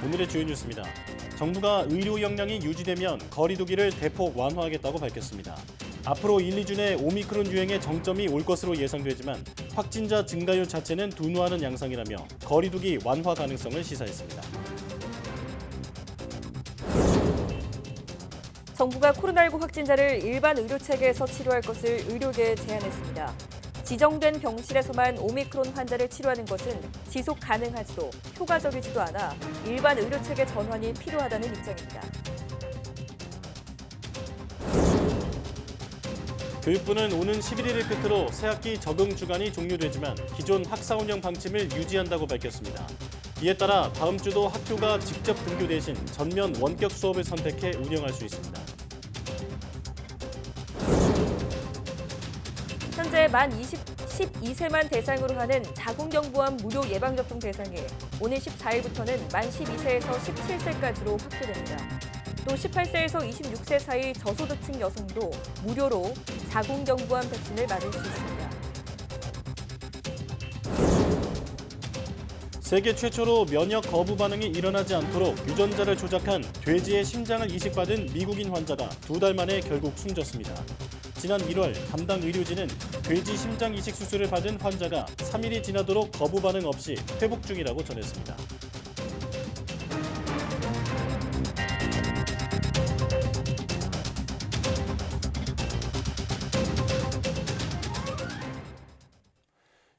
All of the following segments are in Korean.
오늘의 주요 뉴스입니다. 정부가 의료 역량이 유지되면 거리 두기를 대폭 완화하겠다고 밝혔습니다. 앞으로 1, 2주 내 오미크론 유행의 정점이 올 것으로 예상되지만 확진자 증가율 자체는 둔화하는 양상이라며 거리 두기 완화 가능성을 시사했습니다. 정부가 코로나19 확진자를 일반 의료체계에서 치료할 것을 의료계에 제안했습니다. 지정된 병실에서만 오미크론 환자를 치료하는 것은 지속 가능하지도 효과적이지도 않아 일반 의료체계 전환이 필요하다는 입장입니다. 교육부는 오는 11일을 끝으로 새학기 적응 주간이 종료되지만 기존 학사 운영 방침을 유지한다고 밝혔습니다. 이에 따라 다음 주도 학교가 직접 등교 대신 전면 원격 수업을 선택해 운영할 수 있습니다. 현재 만 12세만 대상으로 하는 자궁경부암 무료 예방접종 대상이 오늘 14일부터는 만 12세에서 17세까지로 확대됩니다. 또 18세에서 26세 사이 저소득층 여성도 무료로 자궁경부암 백신을 맞을 수 있습니다. 세계 최초로 면역 거부 반응이 일어나지 않도록 유전자를 조작한 돼지의 심장을 이식받은 미국인 환자가 2달 만에 결국 숨졌습니다. 지난 1월 담당 의료진은 돼지 심장 이식 수술을 받은 환자가 3일이 지나도록 거부 반응 없이 회복 중이라고 전했습니다.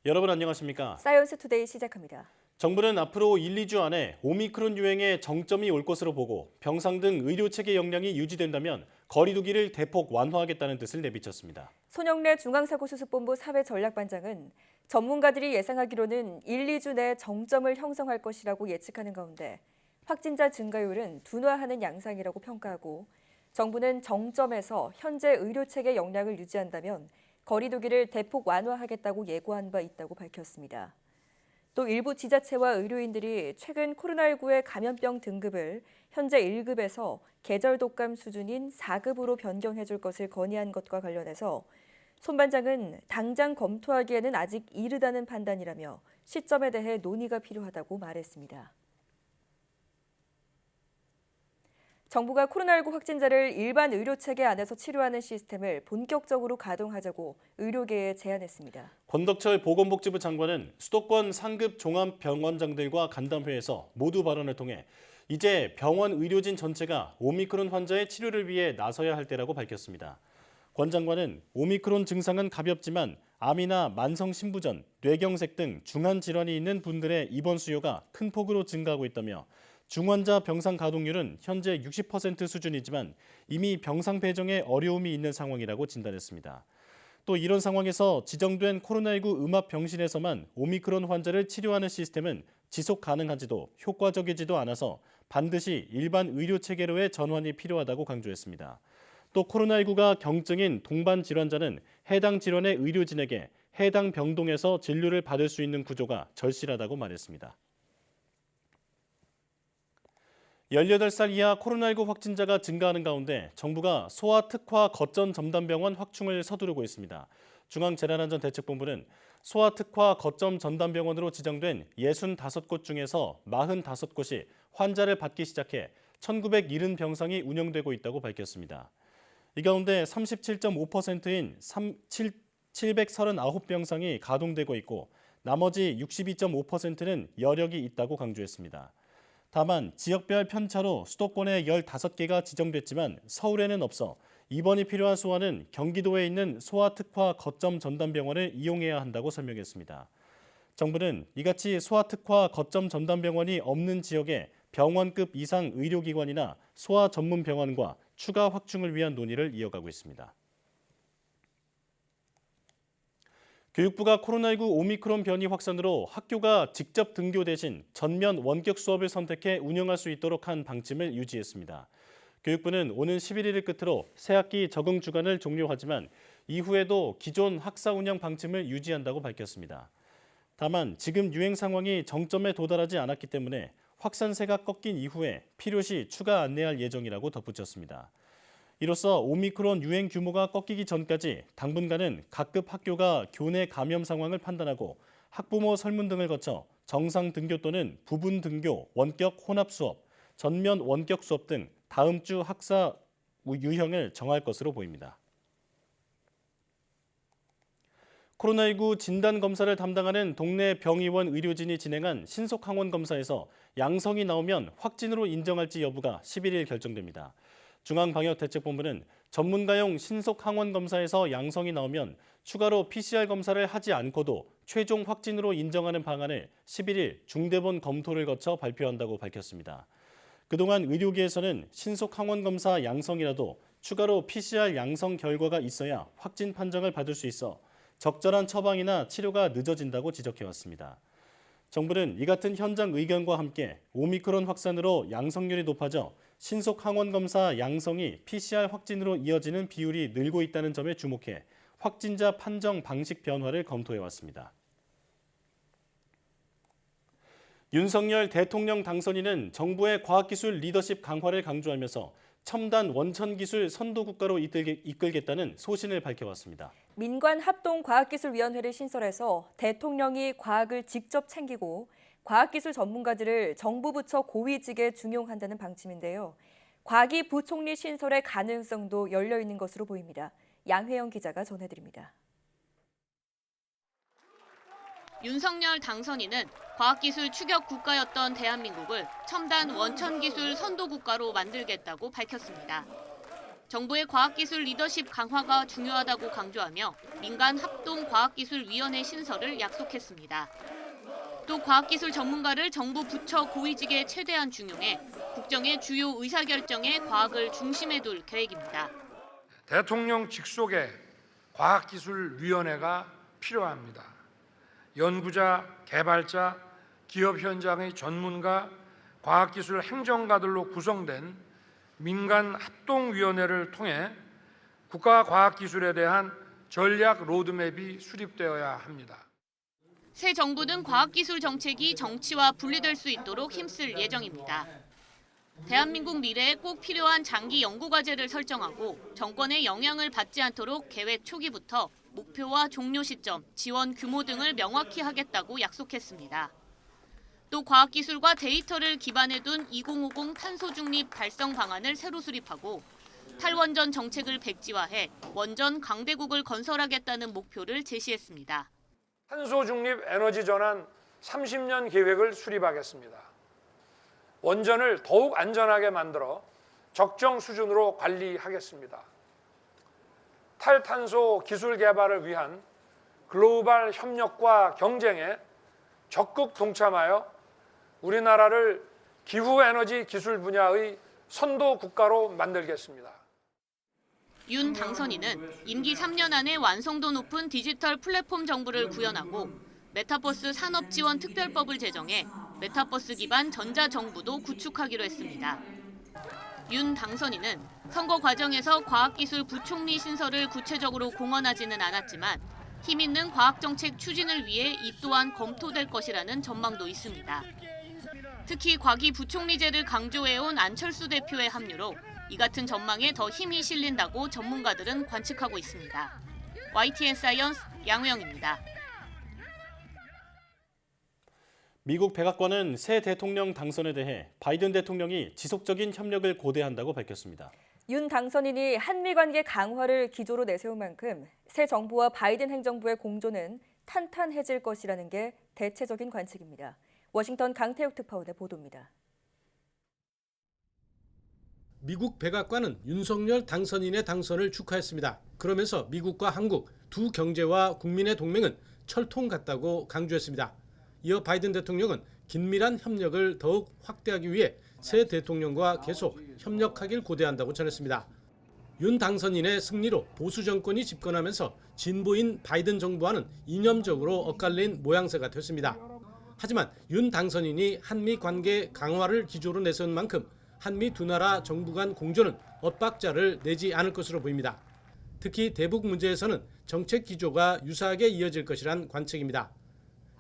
여러분 안녕하십니까? 사이언스 투데이 시작합니다. 정부는 앞으로 1, 2주 안에 오미크론 유행의 정점이 올 것으로 보고 병상 등 의료체계 역량이 유지된다면 거리 두기를 대폭 완화하겠다는 뜻을 내비쳤습니다. 손영래 중앙사고수습본부 사회전략반장은 전문가들이 예상하기로는 1, 2주 내 정점을 형성할 것이라고 예측하는 가운데 확진자 증가율은 둔화하는 양상이라고 평가하고 정부는 정점에서 현재 의료체계 역량을 유지한다면 거리 두기를 대폭 완화하겠다고 예고한 바 있다고 밝혔습니다. 또 일부 지자체와 의료인들이 최근 코로나19의 감염병 등급을 현재 1급에서 계절 독감 수준인 4급으로 변경해 줄 것을 건의한 것과 관련해서 손 반장은 당장 검토하기에는 아직 이르다는 판단이라며 시점에 대해 논의가 필요하다고 말했습니다. 정부가 코로나19 확진자를 일반 의료체계 안에서 치료하는 시스템을 본격적으로 가동하자고 의료계에 제안했습니다. 권덕철 보건복지부 장관은 수도권 상급 종합병원장들과 간담회에서 모두 발언을 통해 이제 병원 의료진 전체가 오미크론 환자의 치료를 위해 나서야 할 때라고 밝혔습니다. 권 장관은 오미크론 증상은 가볍지만 암이나 만성신부전, 뇌경색 등 중한 질환이 있는 분들의 입원 수요가 큰 폭으로 증가하고 있다며 중환자 병상 가동률은 현재 60% 수준이지만 이미 병상 배정에 어려움이 있는 상황이라고 진단했습니다. 또 이런 상황에서 지정된 코로나19 음압 병실에서만 오미크론 환자를 치료하는 시스템은 지속 가능하지도 효과적이지도 않아서 반드시 일반 의료 체계로의 전환이 필요하다고 강조했습니다. 또 코로나19가 경증인 동반 질환자는 해당 질환의 의료진에게 해당 병동에서 진료를 받을 수 있는 구조가 절실하다고 말했습니다. 18살 이하 코로나19 확진자가 증가하는 가운데 정부가 소아 특화 거점 전담병원 확충을 서두르고 있습니다. 중앙재난안전대책본부는 소아 특화 거점 전담병원으로 지정된 65곳 중에서 45곳이 환자를 받기 시작해 1970병상이 운영되고 있다고 밝혔습니다. 이 가운데 37.5%인 739병상이 가동되고 있고 나머지 62.5%는 여력이 있다고 강조했습니다. 다만 지역별 편차로 수도권에 15개가 지정됐지만 서울에는 없어 입원이 필요한 소아는 경기도에 있는 소아특화 거점 전담병원을 이용해야 한다고 설명했습니다. 정부는 이같이 소아특화 거점 전담병원이 없는 지역에 병원급 이상 의료기관이나 소아 전문 병원과 추가 확충을 위한 논의를 이어가고 있습니다. 교육부가 코로나19 오미크론 변이 확산으로 학교가 직접 등교 대신 전면 원격 수업을 선택해 운영할 수 있도록 한 방침을 유지했습니다. 교육부는 오는 11일을 끝으로 새학기 적응 주간을 종료하지만 이후에도 기존 학사 운영 방침을 유지한다고 밝혔습니다. 다만 지금 유행 상황이 정점에 도달하지 않았기 때문에 확산세가 꺾인 이후에 필요시 추가 안내할 예정이라고 덧붙였습니다. 이로써 오미크론 유행 규모가 꺾이기 전까지 당분간은 각급 학교가 교내 감염 상황을 판단하고 학부모 설문 등을 거쳐 정상 등교 또는 부분 등교, 원격 혼합 수업, 전면 원격 수업 등 다음 주 학사 유형을 정할 것으로 보입니다. 코로나19 진단검사를 담당하는 동네 병의원 의료진이 진행한 신속항원검사에서 양성이 나오면 확진으로 인정할지 여부가 11일 결정됩니다. 중앙방역대책본부는 전문가용 신속항원검사에서 양성이 나오면 추가로 PCR 검사를 하지 않고도 최종 확진으로 인정하는 방안을 11일 중대본 검토를 거쳐 발표한다고 밝혔습니다. 그동안 의료계에서는 신속항원검사 양성이라도 추가로 PCR 양성 결과가 있어야 확진 판정을 받을 수 있어 적절한 처방이나 치료가 늦어진다고 지적해왔습니다. 정부는 이 같은 현장 의견과 함께 오미크론 확산으로 양성률이 높아져 신속항원검사 양성이 PCR 확진으로 이어지는 비율이 늘고 있다는 점에 주목해 확진자 판정 방식 변화를 검토해왔습니다. 윤석열 대통령 당선인은 정부의 과학기술 리더십 강화를 강조하면서 첨단 원천기술 선도국가로 이끌겠다는 소신을 밝혀왔습니다. 민관합동과학기술위원회를 신설해서 대통령이 과학을 직접 챙기고 과학기술 전문가들을 정부 부처 고위직에 중용한다는 방침인데요. 과기 부총리 신설의 가능성도 열려 있는 것으로 보입니다. 양회영 기자가 전해드립니다. 윤석열 당선인은 과학기술 추격 국가였던 대한민국을 첨단 원천기술 선도국가로 만들겠다고 밝혔습니다. 정부의 과학기술 리더십 강화가 중요하다고 강조하며 민간합동과학기술위원회 신설을 약속했습니다. 또 과학기술 전문가를 정부 부처 고위직에 최대한 중용해 국정의 주요 의사결정에 과학을 중심에 둘 계획입니다. 대통령 직속의 과학기술위원회가 필요합니다. 연구자, 개발자, 기업 현장의 전문가, 과학기술 행정가들로 구성된 민간합동위원회를 통해 국가 과학기술에 대한 전략 로드맵이 수립되어야 합니다. 새 정부는 과학기술 정책이 정치와 분리될 수 있도록 힘쓸 예정입니다. 대한민국 미래에 꼭 필요한 장기 연구과제를 설정하고 정권의 영향을 받지 않도록 계획 초기부터 목표와 종료 시점, 지원 규모 등을 명확히 하겠다고 약속했습니다. 또 과학기술과 데이터를 기반에 둔 2050 탄소 중립 달성 방안을 새로 수립하고 탈원전 정책을 백지화해 원전 강대국을 건설하겠다는 목표를 제시했습니다. 탄소 중립 에너지 전환 30년 계획을 수립하겠습니다. 원전을 더욱 안전하게 만들어 적정 수준으로 관리하겠습니다. 탈탄소 기술 개발을 위한 글로벌 협력과 경쟁에 적극 동참하여 우리나라를 기후에너지 기술 분야의 선도 국가로 만들겠습니다. 윤 당선인은 임기 3년 안에 완성도 높은 디지털 플랫폼 정부를 구현하고 메타버스 산업지원특별법을 제정해 메타버스 기반 전자정부도 구축하기로 했습니다. 윤 당선인은 선거 과정에서 과학기술 부총리 신설을 구체적으로 공언하지는 않았지만 힘 있는 과학정책 추진을 위해 이 또한 검토될 것이라는 전망도 있습니다. 특히 과기 부총리제를 강조해온 안철수 대표의 합류로 이 같은 전망에 더 힘이 실린다고 전문가들은 관측하고 있습니다. YTN 사이언스 양회영입니다. 미국 백악관은 새 대통령 당선에 대해 바이든 대통령이 지속적인 협력을 고대한다고 밝혔습니다. 윤 당선인이 한미 관계 강화를 기조로 내세운 만큼 새 정부와 바이든 행정부의 공조는 탄탄해질 것이라는 게 대체적인 관측입니다. 워싱턴 강태욱 특파원의 보도입니다. 미국 백악관은 윤석열 당선인의 당선을 축하했습니다. 그러면서 미국과 한국 두 경제와 국민의 동맹은 철통 같다고 강조했습니다. 이어 바이든 대통령은 긴밀한 협력을 더욱 확대하기 위해 새 대통령과 계속 협력하길 고대한다고 전했습니다. 윤 당선인의 승리로 보수 정권이 집권하면서 진보인 바이든 정부와는 이념적으로 엇갈린 모양새가 됐습니다. 하지만 윤 당선인이 한미 관계 강화를 기조로 내세운 만큼 한미 두 나라 정부 간 공조는 엇박자를 내지 않을 것으로 보입니다. 특히 대북 문제에서는 정책 기조가 유사하게 이어질 것이란 관측입니다.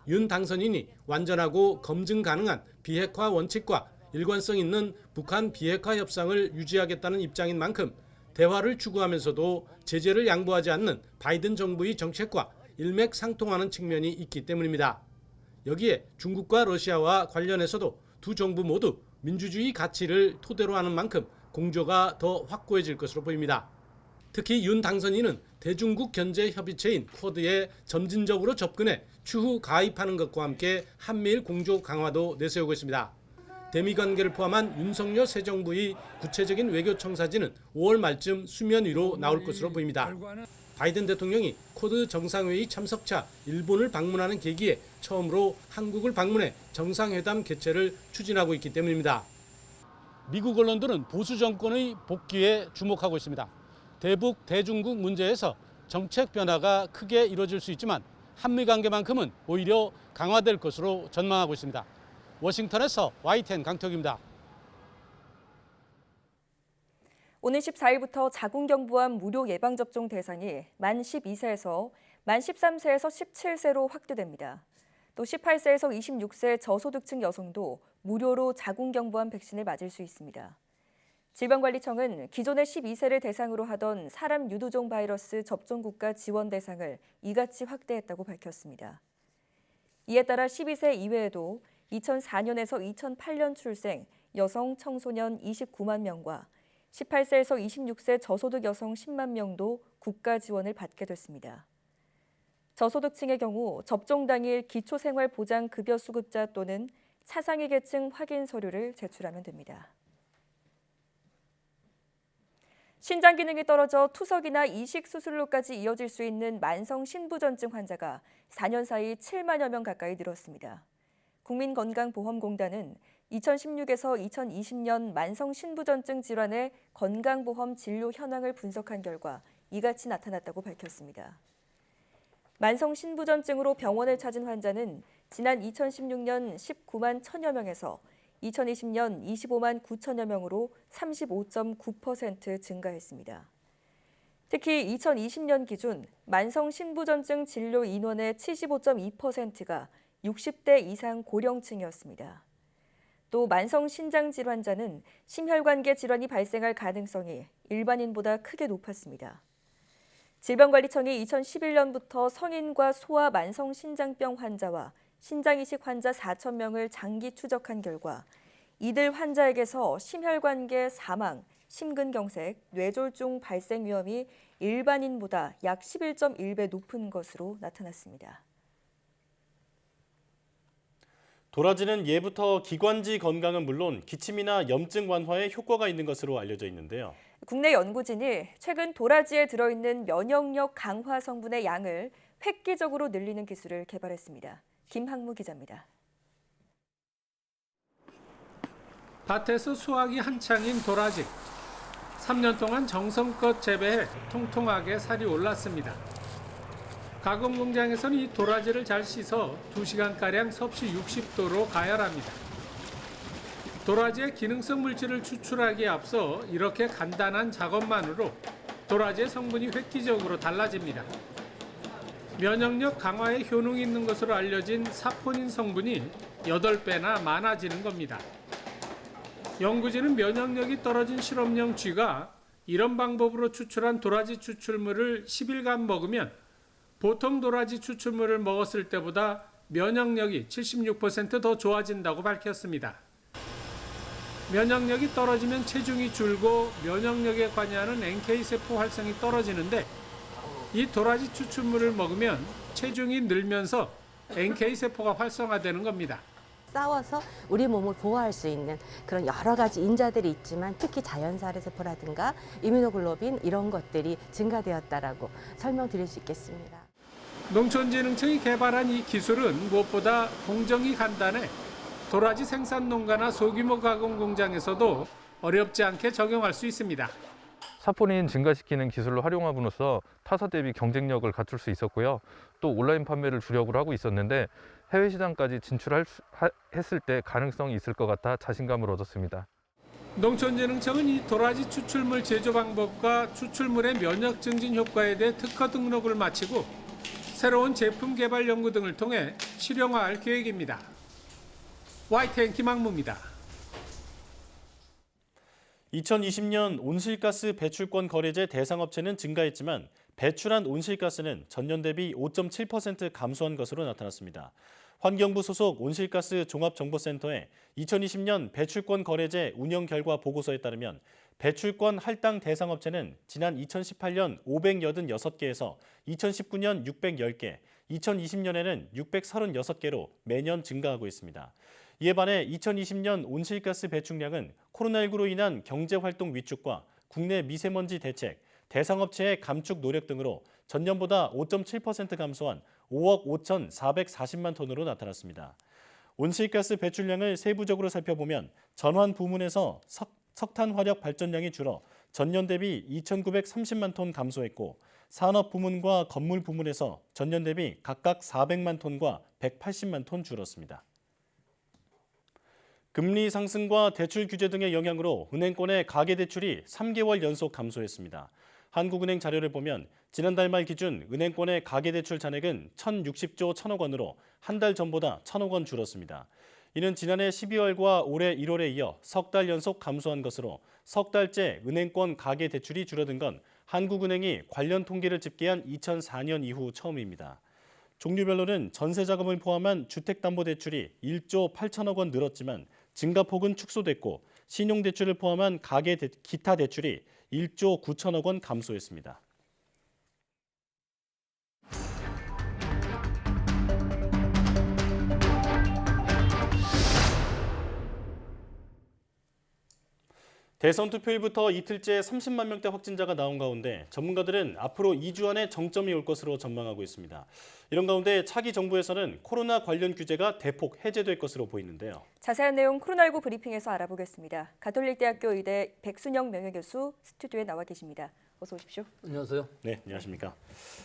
윤 당선인이 완전하고 검증 가능한 비핵화 원칙과 일관성 있는 북한 비핵화 협상을 유지하겠다는 입장인 만큼 대화를 추구하면서도 제재를 양보하지 않는 바이든 정부의 정책과 일맥상통하는 측면이 있기 때문입니다. 여기에 중국과 러시아와 관련해서도 두 정부 모두 민주주의 가치를 토대로 하는 만큼 공조가 더 확고해질 것으로 보입니다. 특히 윤 당선인은 대중국 견제 협의체인 쿼드에 점진적으로 접근해 추후 가입하는 것과 함께 한미일 공조 강화도 내세우고 있습니다. 대미 관계를 포함한 윤석열 새 정부의 구체적인 외교 청사진은 5월 말쯤 수면 위로 나올 것으로 보입니다. 바이든 대통령이 쿼드 정상회의 참석차 일본을 방문하는 계기에 처음으로 한국을 방문해 정상회담 개최를 추진하고 있기 때문입니다. 미국 언론들은 보수 정권의 복귀에 주목하고 있습니다. 대북, 대중국 문제에서 정책 변화가 크게 이루어질 수 있지만 한미 관계만큼은 오히려 강화될 것으로 전망하고 있습니다. 워싱턴에서 YTN 강태욱입니다. 오는 14일부터 자궁경부암 무료 예방접종 대상이 만 12세에서 만 13세에서 17세로 확대됩니다. 또 18세에서 26세 저소득층 여성도 무료로 자궁경부암 백신을 맞을 수 있습니다. 질병관리청은 기존의 12세를 대상으로 하던 사람 유두종 바이러스 접종 국가 지원 대상을 이같이 확대했다고 밝혔습니다. 이에 따라 12세 이외에도 2004년에서 2008년 출생 여성 청소년 29만 명과 18세에서 26세 저소득 여성 10만 명도 국가 지원을 받게 됐습니다. 저소득층의 경우 접종 당일 기초생활보장급여 수급자 또는 차상위 계층 확인 서류를 제출하면 됩니다. 신장 기능이 떨어져 투석이나 이식 수술로까지 이어질 수 있는 만성 신부전증 환자가 4년 사이 7만여 명 가까이 늘었습니다. 국민건강보험공단은 2016에서 2020년 만성 신부전증 질환의 건강보험 진료 현황을 분석한 결과 이같이 나타났다고 밝혔습니다. 만성 신부전증으로 병원을 찾은 환자는 지난 2016년 19만 1천여 명에서 2020년 25만 9천여 명으로 35.9% 증가했습니다. 특히 2020년 기준 만성 신부전증 진료 인원의 75.2%가 60대 이상 고령층이었습니다. 또 만성 신장 질환자는 심혈관계 질환이 발생할 가능성이 일반인보다 크게 높았습니다. 질병관리청이 2011년부터 성인과 소아 만성 신장병 환자와 신장이식 환자 4천 명을 장기 추적한 결과 이들 환자에게서 심혈관계 사망, 심근경색, 뇌졸중 발생 위험이 일반인보다 약 11.1배 높은 것으로 나타났습니다. 도라지는 예부터 기관지 건강은 물론 기침이나 염증 완화에 효과가 있는 것으로 알려져 있는데요. 국내 연구진이 최근 도라지에 들어있는 면역력 강화 성분의 양을 획기적으로 늘리는 기술을 개발했습니다. 김학무 기자입니다. 밭에서 수확이 한창인 도라지. 3년 동안 정성껏 재배해 통통하게 살이 올랐습니다. 가공 공장에서는 이 도라지를 잘 씻어 2시간가량 섭씨 60도로 가열합니다. 도라지의 기능성 물질을 추출하기에 앞서 이렇게 간단한 작업만으로 도라지의 성분이 획기적으로 달라집니다. 면역력 강화에 효능이 있는 것으로 알려진 사포닌 성분이 8배나 많아지는 겁니다. 연구진은 면역력이 떨어진 실험용 쥐가 이런 방법으로 추출한 도라지 추출물을 10일간 먹으면 보통 도라지 추출물을 먹었을 때보다 면역력이 76% 더 좋아진다고 밝혔습니다. 면역력이 떨어지면 체중이 줄고 면역력에 관여하는 NK세포 활성이 떨어지는데 이 도라지 추출물을 먹으면 체중이 늘면서 NK세포가 활성화되는 겁니다. 싸워서 우리 몸을 보호할 수 있는 그런 여러 가지 인자들이 있지만 특히 자연살의 세포라든가 이뮤노글로빈 이런 것들이 증가되었다라고 설명드릴 수 있겠습니다. 농촌진흥청이 개발한 이 기술은 무엇보다 공정이 간단해 도라지 생산 농가나 소규모 가공 공장에서도 어렵지 않게 적용할 수 있습니다. 사포닌 증가시키는 기술을 활용함으로써 타사 대비 경쟁력을 갖출 수 있었고요. 또 온라인 판매를 주력으로 하고 있었는데 해외 시장까지 진출했을 때 가능성이 있을 것 같아 자신감을 얻었습니다. 농촌진흥청은 이 도라지 추출물 제조 방법과 추출물의 면역 증진 효과에 대해 특허 등록을 마치고 새로운 제품 개발 연구 등을 통해 실용화할 계획입니다. YTN 김학무입니다. 2020년 온실가스 배출권 거래제 대상업체는 증가했지만 배출한 온실가스는 전년 대비 5.7% 감소한 것으로 나타났습니다. 환경부 소속 온실가스 종합정보센터의 2020년 배출권 거래제 운영 결과 보고서에 따르면 배출권 할당 대상 업체는 지난 2018년 586개에서 2019년 610개, 2020년에는 636개로 매년 증가하고 있습니다. 이에 반해 2020년 온실가스 배출량은 코로나19로 인한 경제활동 위축과 국내 미세먼지 대책, 대상업체의 감축 노력 등으로 전년보다 5.7% 감소한 5억 5,440만 톤으로 나타났습니다. 온실가스 배출량을 세부적으로 살펴보면 전환 부문에서 석탄 화력 발전량이 줄어 전년 대비 2,930만 톤 감소했고 산업 부문과 건물 부문에서 전년 대비 각각 400만 톤과 180만 톤 줄었습니다. 금리 상승과 대출 규제 등의 영향으로 은행권의 가계대출이 3개월 연속 감소했습니다. 한국은행 자료를 보면 지난달 말 기준 은행권의 가계대출 잔액은 1,060조 1,000억 원으로 한 달 전보다 1,000억 원 줄었습니다. 이는 지난해 12월과 올해 1월에 이어 석 달 연속 감소한 것으로 석 달째 은행권 가계대출이 줄어든 건 한국은행이 관련 통계를 집계한 2004년 이후 처음입니다. 종류별로는 전세자금을 포함한 주택담보대출이 1조 8천억 원 늘었지만 증가폭은 축소됐고 신용대출을 포함한 기타 대출이 1조 9천억 원 감소했습니다. 대선 투표일부터 이틀째 30만 명대 확진자가 나온 가운데 전문가들은 앞으로 2주 안에 정점이 올 것으로 전망하고 있습니다. 이런 가운데 차기 정부에서는 코로나 관련 규제가 대폭 해제될 것으로 보이는데요. 자세한 내용 코로나19 브리핑에서 알아보겠습니다. 가톨릭대학교 의대 백순영 명예교수 스튜디오에 나와 계십니다. 어서 오십시오. 안녕하세요. 네, 안녕하십니까.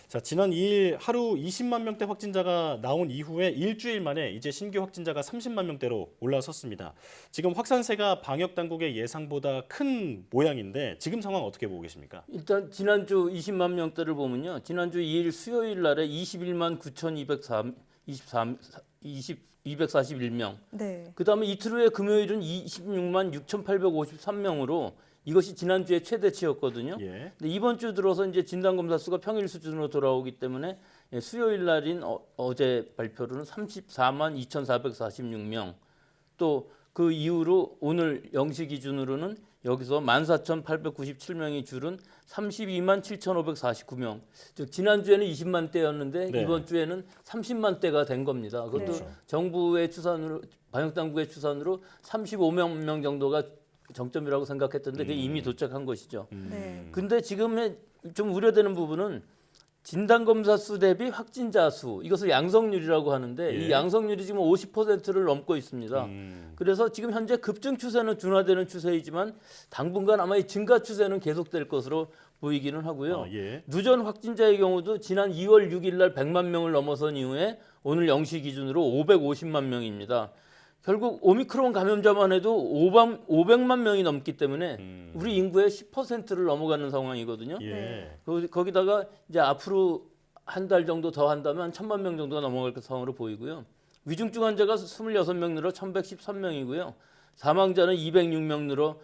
자, 지난 2일 하루 20만 명대 확진자가 나온 이후에 일주일 만에 이제 신규 확진자가 30만 명대로 올라섰습니다. 지금 확산세가 방역 당국의 예상보다 큰 모양인데 지금 상황 어떻게 보고 계십니까? 일단 지난주 20만 명대를 보면요. 지난주 2일 수요일 날에 21만 9,241명. 네. 그다음에 이틀 후에 금요일은 26만 6,853명으로 이것이 지난주에 최대치였거든요. 예. 근데 이번 주 들어서 이제 진단검사 수가 평일 수준으로 돌아오기 때문에 수요일 날인 어제 발표로는 34만 2,446명. 또 그 이후로 오늘 0시 기준으로는 여기서 14,897명이 줄은 32만 7,549명. 즉 지난주에는 20만 대였는데 네. 이번 주에는 30만 대가 된 겁니다. 그것도 그렇죠. 정부의 추산으로 방역당국의 추산으로 35명 정도가 정점이라고 생각했던데 그게 이미 도착한 것이죠. 네. 근데 지금 좀 우려되는 부분은 진단검사 수 대비 확진자 수, 이것을 양성률이라고 하는데 예. 이 양성률이 지금 50%를 넘고 있습니다. 그래서 지금 현재 급증 추세는 둔화되는 추세이지만 당분간 아마 이 증가 추세는 계속될 것으로 보이기는 하고요. 예. 누전 확진자의 경우도 지난 2월 6일 날 100만 명을 넘어선 이후에 오늘 0시 기준으로 550만 명입니다. 결국 오미크론 감염자만 해도 500만 명이 넘기 때문에 우리 인구의 10%를 넘어가는 상황이거든요. 예. 거기다가 이제 앞으로 한 달 정도 더 한다면 1,000만 명 정도가 넘어갈 상황으로 보이고요. 위중증 환자가 26명 늘어 1,113명이고요. 사망자는 206명 늘어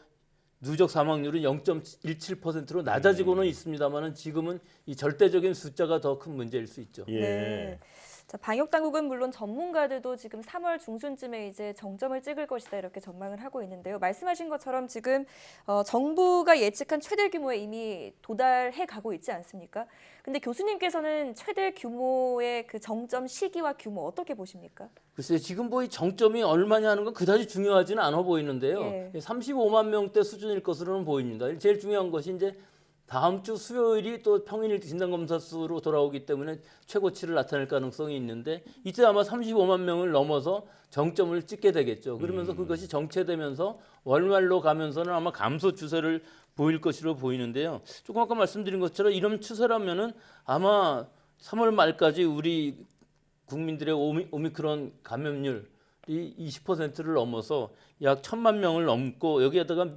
누적 사망률은 0.17%로 낮아지고는 있습니다만 지금은 이 절대적인 숫자가 더 큰 문제일 수 있죠. 예. 네. 자, 방역 당국은 물론 전문가들도 지금 3월 중순쯤에 이제 정점을 찍을 것이다 이렇게 전망을 하고 있는데요. 말씀하신 것처럼 지금 정부가 예측한 최대 규모에 이미 도달해 가고 있지 않습니까? 근데 교수님께서는 최대 규모의 그 정점 시기와 규모 어떻게 보십니까? 글쎄요, 지금 이 정점이 얼마냐 하는 건 그다지 중요하지는 않아 보이는데요. 예. 35만 명대 수준일 것으로는 보입니다. 제일 중요한 것이 이제 다음 주 수요일이 또 평일 진단검사 수로 돌아오기 때문에 최고치를 나타낼 가능성이 있는데 이때 아마 35만 명을 넘어서 정점을 찍게 되겠죠. 그러면서 그것이 정체되면서 월말로 가면서는 아마 감소 추세를 보일 것으로 보이는데요. 조금 아까 말씀드린 것처럼 이런 추세라면은 아마 3월 말까지 우리 국민들의 오미크론 감염률이 20%를 넘어서 약 1,000만 명을 넘고 여기에다가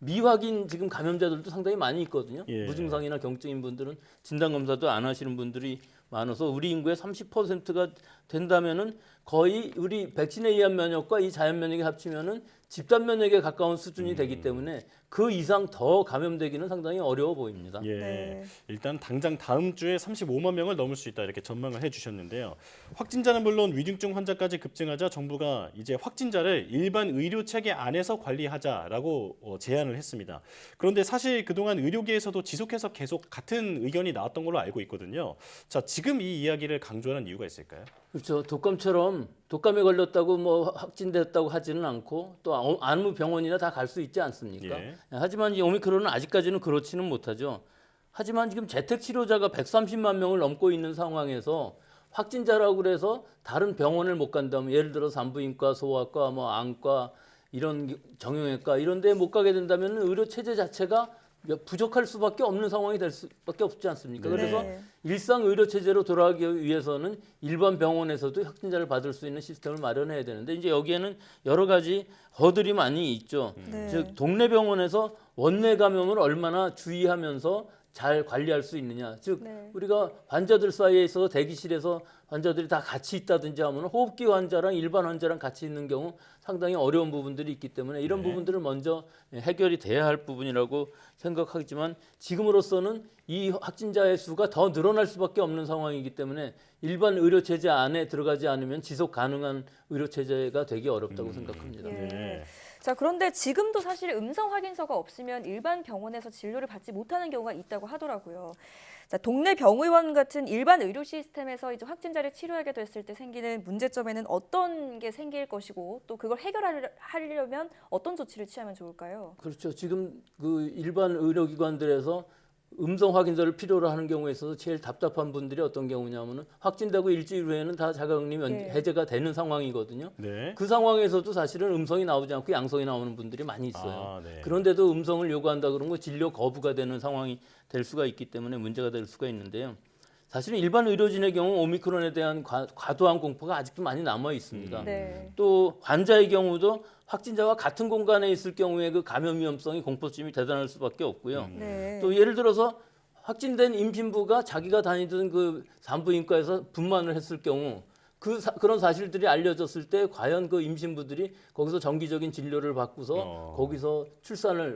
미확인 지금 감염자들도 상당히 많이 있거든요. 예. 무증상이나 경증인 분들은 진단검사도 안 하시는 분들이 많아서 우리 인구의 30%가 된다면은 거의 우리 백신에 의한 면역과 이 자연 면역이 합치면은 집단 면역에 가까운 수준이 되기 때문에 그 이상 더 감염되기는 상당히 어려워 보입니다. 예, 네. 일단 당장 다음 주에 35만 명을 넘을 수 있다 이렇게 전망을 해주셨는데요. 확진자는 물론 위중증 환자까지 급증하자 정부가 이제 확진자를 일반 의료 체계 안에서 관리하자라고 제안을 했습니다. 그런데 사실 그동안 의료계에서도 지속해서 계속 같은 의견이 나왔던 걸로 알고 있거든요. 자, 지금 이 이야기를 강조하는 이유가 있을까요? 그렇죠. 독감처럼 독감에 걸렸다고 뭐 확진됐다고 하지는 않고 또 아무 병원이나 다 갈 수 있지 않습니까? 예. 하지만 이 오미크론은 아직까지는 그렇지는 못하죠. 하지만 지금 재택 치료자가 130만 명을 넘고 있는 상황에서 확진자라고 그래서 다른 병원을 못 간다면 예를 들어 산부인과, 소아과, 뭐 안과 이런 정형외과 이런 데 못 가게 된다면 의료 체제 자체가 부족할 수밖에 없는 상황이 될 수밖에 없지 않습니까? 네. 그래서 일상 의료 체제로 돌아가기 위해서는 일반 병원에서도 확진자를 받을 수 있는 시스템을 마련해야 되는데 이제 여기에는 여러 가지 허들이 많이 있죠. 네. 즉 동네 병원에서 원내 감염을 얼마나 주의하면서 잘 관리할 수 있느냐. 즉 네. 우리가 환자들 사이에 있어서 대기실에서 환자들이 다 같이 있다든지 하면 호흡기 환자랑 일반 환자랑 같이 있는 경우 상당히 어려운 부분들이 있기 때문에 이런 네. 부분들을 먼저 해결이 돼야 할 부분이라고 생각하지만 지금으로서는 이 확진자의 수가 더 늘어날 수밖에 없는 상황이기 때문에 일반 의료 체제 안에 들어가지 않으면 지속 가능한 의료 체제가 되기 어렵다고 생각합니다. 예. 네. 자, 그런데 지금도 사실 음성 확인서가 없으면 일반 병원에서 진료를 받지 못하는 경우가 있다고 하더라고요. 자, 동네 병의원 같은 일반 의료 시스템에서 이제 확진자를 치료하게 됐을 때 생기는 문제점에는 어떤 게 생길 것이고 또 그걸 해결하려면 어떤 조치를 취하면 좋을까요? 그렇죠. 지금 그 일반 의료기관들에서 음성 확인서를 필요로 하는 경우에 있어서 제일 답답한 분들이 어떤 경우냐면은 확진되고 일주일 후에는 다 자가격리 네. 해제가 되는 상황이거든요. 네. 그 상황에서도 사실은 음성이 나오지 않고 양성이 나오는 분들이 많이 있어요. 아, 네. 그런데도 음성을 요구한다 그런 거 진료 거부가 되는 상황이 될 수가 있기 때문에 문제가 될 수가 있는데요. 사실은 일반 의료진의 경우 오미크론에 대한 과도한 공포가 아직도 많이 남아 있습니다. 네. 또 환자의 경우도 확진자와 같은 공간에 있을 경우에 그 감염 위험성이 공포심이 대단할 수밖에 없고요. 네. 또 예를 들어서 확진된 임신부가 자기가 다니던 그 산부인과에서 분만을 했을 경우 그런 사실들이 알려졌을 때 과연 그 임신부들이 거기서 정기적인 진료를 받고서 거기서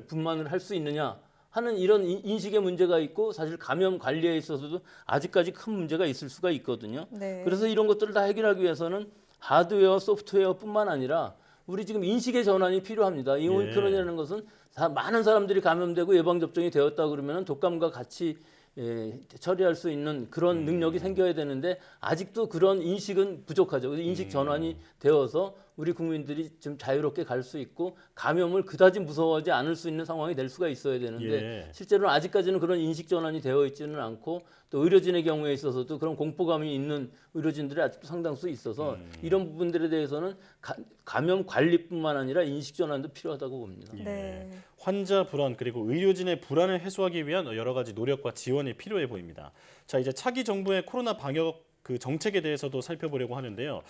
분만을 할 수 있느냐 하는 이런 인식의 문제가 있고 사실 감염 관리에 있어서도 아직까지 큰 문제가 있을 수가 있거든요. 네. 그래서 이런 것들을 다 해결하기 위해서는 하드웨어, 소프트웨어뿐만 아니라 우리 지금 인식의 전환이 필요합니다. 이 오미크론이라는 것은 많은 사람들이 감염되고 예방접종이 되었다 그러면 독감과 같이 처리할 수 있는 그런 능력이 생겨야 되는데 아직도 그런 인식은 부족하죠. 그래서 인식 전환이 되어서 우리 국민들이 좀 자유롭게 갈 수 있고 감염을 그다지 무서워하지 않을 수 있는 상황이 될 수가 있어야 되는데 실제로는 아직까지는 그런 인식 전환이 되어 있지는 않고 또 의료진의 경우에 있어서도 그런 공포감이 있는 의료진들이 아직도 상당수 있어서 이런 부분들에 대해서는 감염 관리뿐만 아니라 인식 전환도 필요하다고 봅니다. 네. 환자 불안 그리고 의료진의 불안을 해소하기 위한 여러 가지 노력과 지원이 필요해 보입니다. 자, 이제 차기 정부의 코로나 방역 그 정책에 대해서도 살펴보려고 하는데요.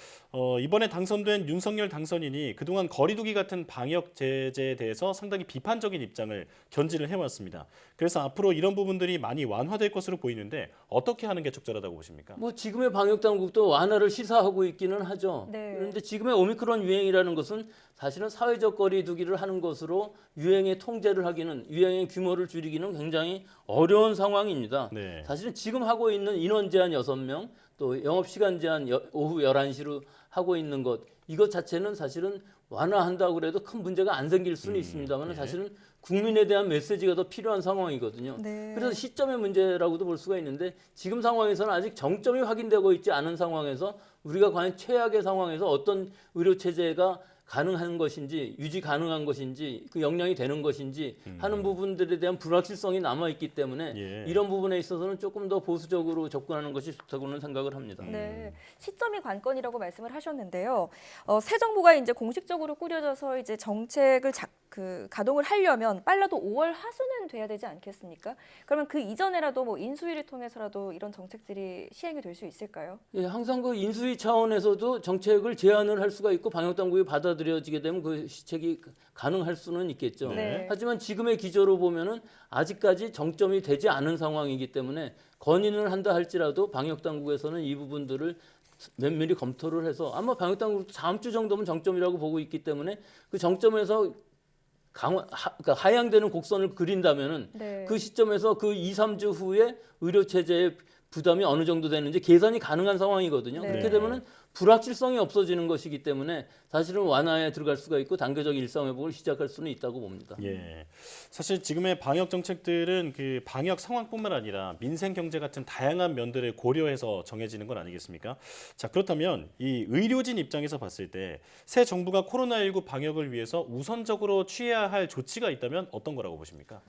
이번에 당선된 윤석열 당선인이 그동안 거리두기 같은 방역 제재에 대해서 상당히 비판적인 입장을 견지를 해왔습니다. 그래서 앞으로 이런 부분들이 많이 완화될 것으로 보이는데 어떻게 하는 게 적절하다고 보십니까? 뭐 지금의 방역 당국도 완화를 시사하고 있기는 하죠. 네. 그런데 지금의 오미크론 유행이라는 것은 사실은 사회적 거리두기를 하는 것으로 유행의 통제를 하기는 유행의 규모를 줄이기는 굉장히 어려운 상황입니다. 네. 사실은 지금 하고 있는 인원 제한 6명 또 영업시간 제한 오후 11시로 하고 있는 것 이것 자체는 사실은 완화한다고 해도 큰 문제가 안 생길 수는 있습니다만 사실은 국민에 대한 메시지가 더 필요한 상황이거든요. 네. 그래서 시점의 문제라고도 볼 수가 있는데 지금 상황에서는 아직 정점이 확인되고 있지 않은 상황에서 우리가 과연 최악의 상황에서 어떤 의료체제가 가능한 것인지 유지 가능한 것인지 그 역량이 되는 것인지 하는 부분들에 대한 불확실성이 남아있기 때문에 이런 부분에 있어서는 조금 더 보수적으로 접근하는 것이 좋다고는 생각을 합니다. 네, 시점이 관건이라고 말씀을 하셨는데요. 새 정부가 이제 공식적으로 꾸려져서 이제 정책을 가동을 하려면 빨라도 5월 하순은 돼야 되지 않겠습니까? 그러면 그 이전에라도 뭐 인수위를 통해서라도 이런 정책들이 시행이 될 수 있을까요? 예, 항상 그 인수위 차원에서도 정책을 제안을 할 수가 있고 방역 당국이 받아들여지게 되면 그 시책이 가능할 수는 있겠죠. 네. 하지만 지금의 기조로 보면은 아직까지 정점이 되지 않은 상황이기 때문에 건의는 한다 할지라도 방역 당국에서는 이 부분들을 면밀히 검토를 해서 아마 방역당국도 다음 주 정도면 정점이라고 보고 있기 때문에 그 정점에서 그러니까 하향되는 곡선을 그린다면은 네. 그 시점에서 그 2, 3주 후에 의료 체제의 부담이 어느 정도 되는지 계산이 가능한 상황이거든요. 네. 그렇게 되면은 불확실성이 없어지는 것이기 때문에 사실은 완화에 들어갈 수가 있고 단계적 일상 회복을 시작할 수는 있다고 봅니다. 예. 사실 지금의 방역 정책들은 그 방역 상황뿐만 아니라 민생 경제 같은 다양한 면들을 고려해서 정해지는 건 아니겠습니까? 자, 그렇다면 이 의료진 입장에서 봤을 때 새 정부가 코로나19 방역을 위해서 우선적으로 취해야 할 조치가 있다면 어떤 거라고 보십니까?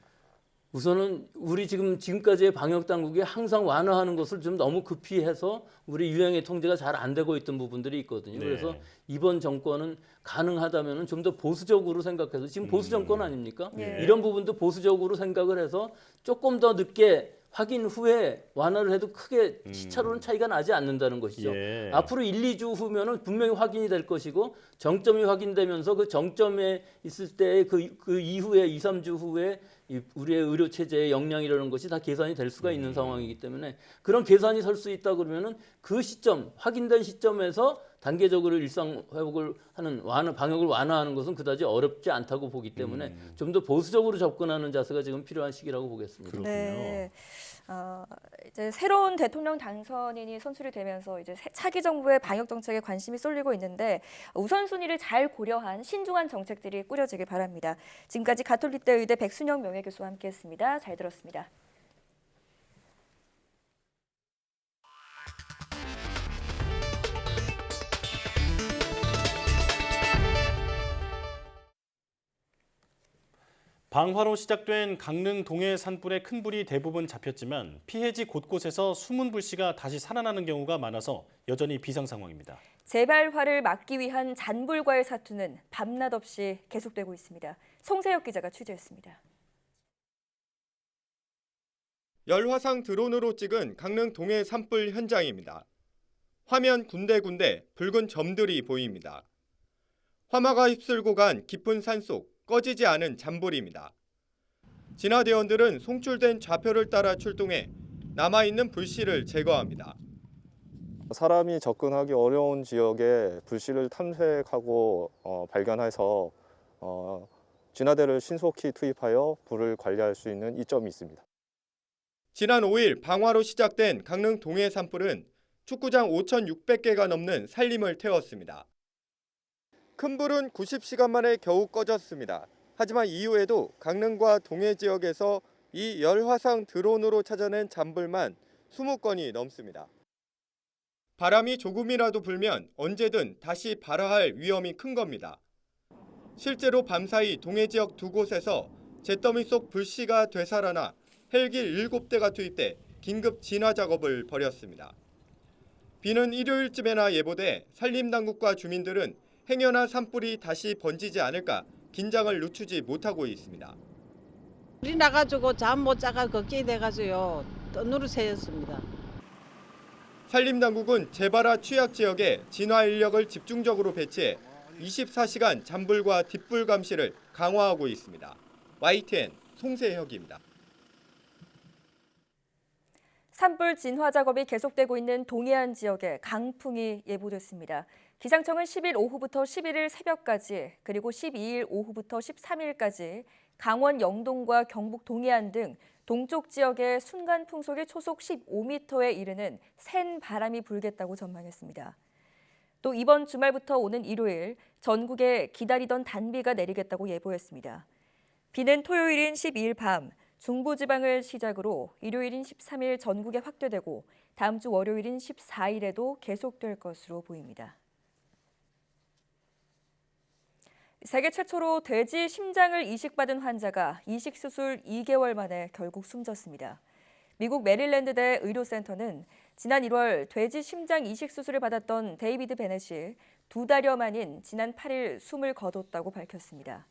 우선은 우리 지금까지의 방역 당국이 항상 완화하는 것을 좀 너무 급히 해서 우리 유행의 통제가 잘 안 되고 있던 부분들이 있거든요. 네. 그래서 이번 정권은 가능하다면 좀 더 보수적으로 생각해서 지금 보수 정권 아닙니까? 예. 이런 부분도 보수적으로 생각을 해서 조금 더 늦게 확인 후에 완화를 해도 크게 시차로는 차이가 나지 않는다는 것이죠. 예. 앞으로 1, 2주 후면은 분명히 확인이 될 것이고 정점이 확인되면서 그 정점에 있을 때 그 이후에 2, 3주 후에 우리의 의료 체제의 역량이라는 것이 다 계산이 될 수가 있는 상황이기 때문에 그런 계산이 설 수 있다 그러면은 그 시점 확인된 시점에서 단계적으로 일상 회복을 하는 방역을 완화하는 것은 그다지 어렵지 않다고 보기 때문에 좀 더 보수적으로 접근하는 자세가 지금 필요한 시기라고 보겠습니다. 그렇군요. 네. 이제 새로운 대통령 당선인이 선출이 되면서 이제 차기 정부의 방역 정책에 관심이 쏠리고 있는데 우선순위를 잘 고려한 신중한 정책들이 꾸려지길 바랍니다. 지금까지 가톨릭대 의대 백순영 명예교수와 함께했습니다. 잘 들었습니다. 방화로 시작된 강릉 동해 산불의 큰 불이 대부분 잡혔지만 피해지 곳곳에서 숨은 불씨가 다시 살아나는 경우가 많아서 여전히 비상 상황입니다. 재발화를 막기 위한 잔불과의 사투는 밤낮 없이 계속되고 있습니다. 송세혁 기자가 취재했습니다. 열화상 드론으로 찍은 강릉 동해 산불 현장입니다. 화면 군데군데 붉은 점들이 보입니다. 화마가 휩쓸고 간 깊은 산속 꺼지지 않은 잔불입니다. 진화대원들은 송출된 좌표를 따라 출동해 남아있는 불씨를 제거합니다. 사람이 접근하기 어려운 지역에 불씨를 탐색하고 발견해서 진화대를 신속히 투입하여 불을 관리할 수 있는 이점이 있습니다. 지난 5일 방화로 시작된 강릉 동해 산불은 축구장 5,600개가 넘는 산림을 태웠습니다. 큰 불은 90시간 만에 겨우 꺼졌습니다. 하지만 이후에도 강릉과 동해 지역에서 이 열화상 드론으로 찾아낸 잔불만 20건이 넘습니다. 바람이 조금이라도 불면 언제든 다시 발화할 위험이 큰 겁니다. 실제로 밤사이 동해 지역 두 곳에서 잿더미 속 불씨가 되살아나 헬기 7대가 투입돼 긴급 진화 작업을 벌였습니다. 비는 일요일쯤에나 예보돼 산림당국과 주민들은 행여나 산불이 다시 번지지 않을까 긴장을 늦추지 못하고 있습니다. 불이 나가지고 잠 못 자가 걱정이 돼가지고요. 떠누르 새였습니다. 산림당국은 재발화 취약 지역에 진화 인력을 집중적으로 배치해 24시간 잔불과 뒷불 감시를 강화하고 있습니다. YTN 송세혁입니다. 산불 진화 작업이 계속되고 있는 동해안 지역에 강풍이 예보됐습니다. 기상청은 10일 오후부터 11일 새벽까지 그리고 12일 오후부터 13일까지 강원 영동과 경북 동해안 등 동쪽 지역에 순간 풍속이 초속 15m에 이르는 센 바람이 불겠다고 전망했습니다. 또 이번 주말부터 오는 일요일 전국에 기다리던 단비가 내리겠다고 예보했습니다. 비는 토요일인 12일 밤 중부지방을 시작으로 일요일인 13일 전국에 확대되고 다음 주 월요일인 14일에도 계속될 것으로 보입니다. 세계 최초로 돼지 심장을 이식받은 환자가 이식 수술 2개월 만에 결국 숨졌습니다. 미국 메릴랜드대 의료센터는 지난 1월 돼지 심장 이식 수술을 받았던 데이비드 베넷이 2달여 만인 지난 8일 숨을 거뒀다고 밝혔습니다.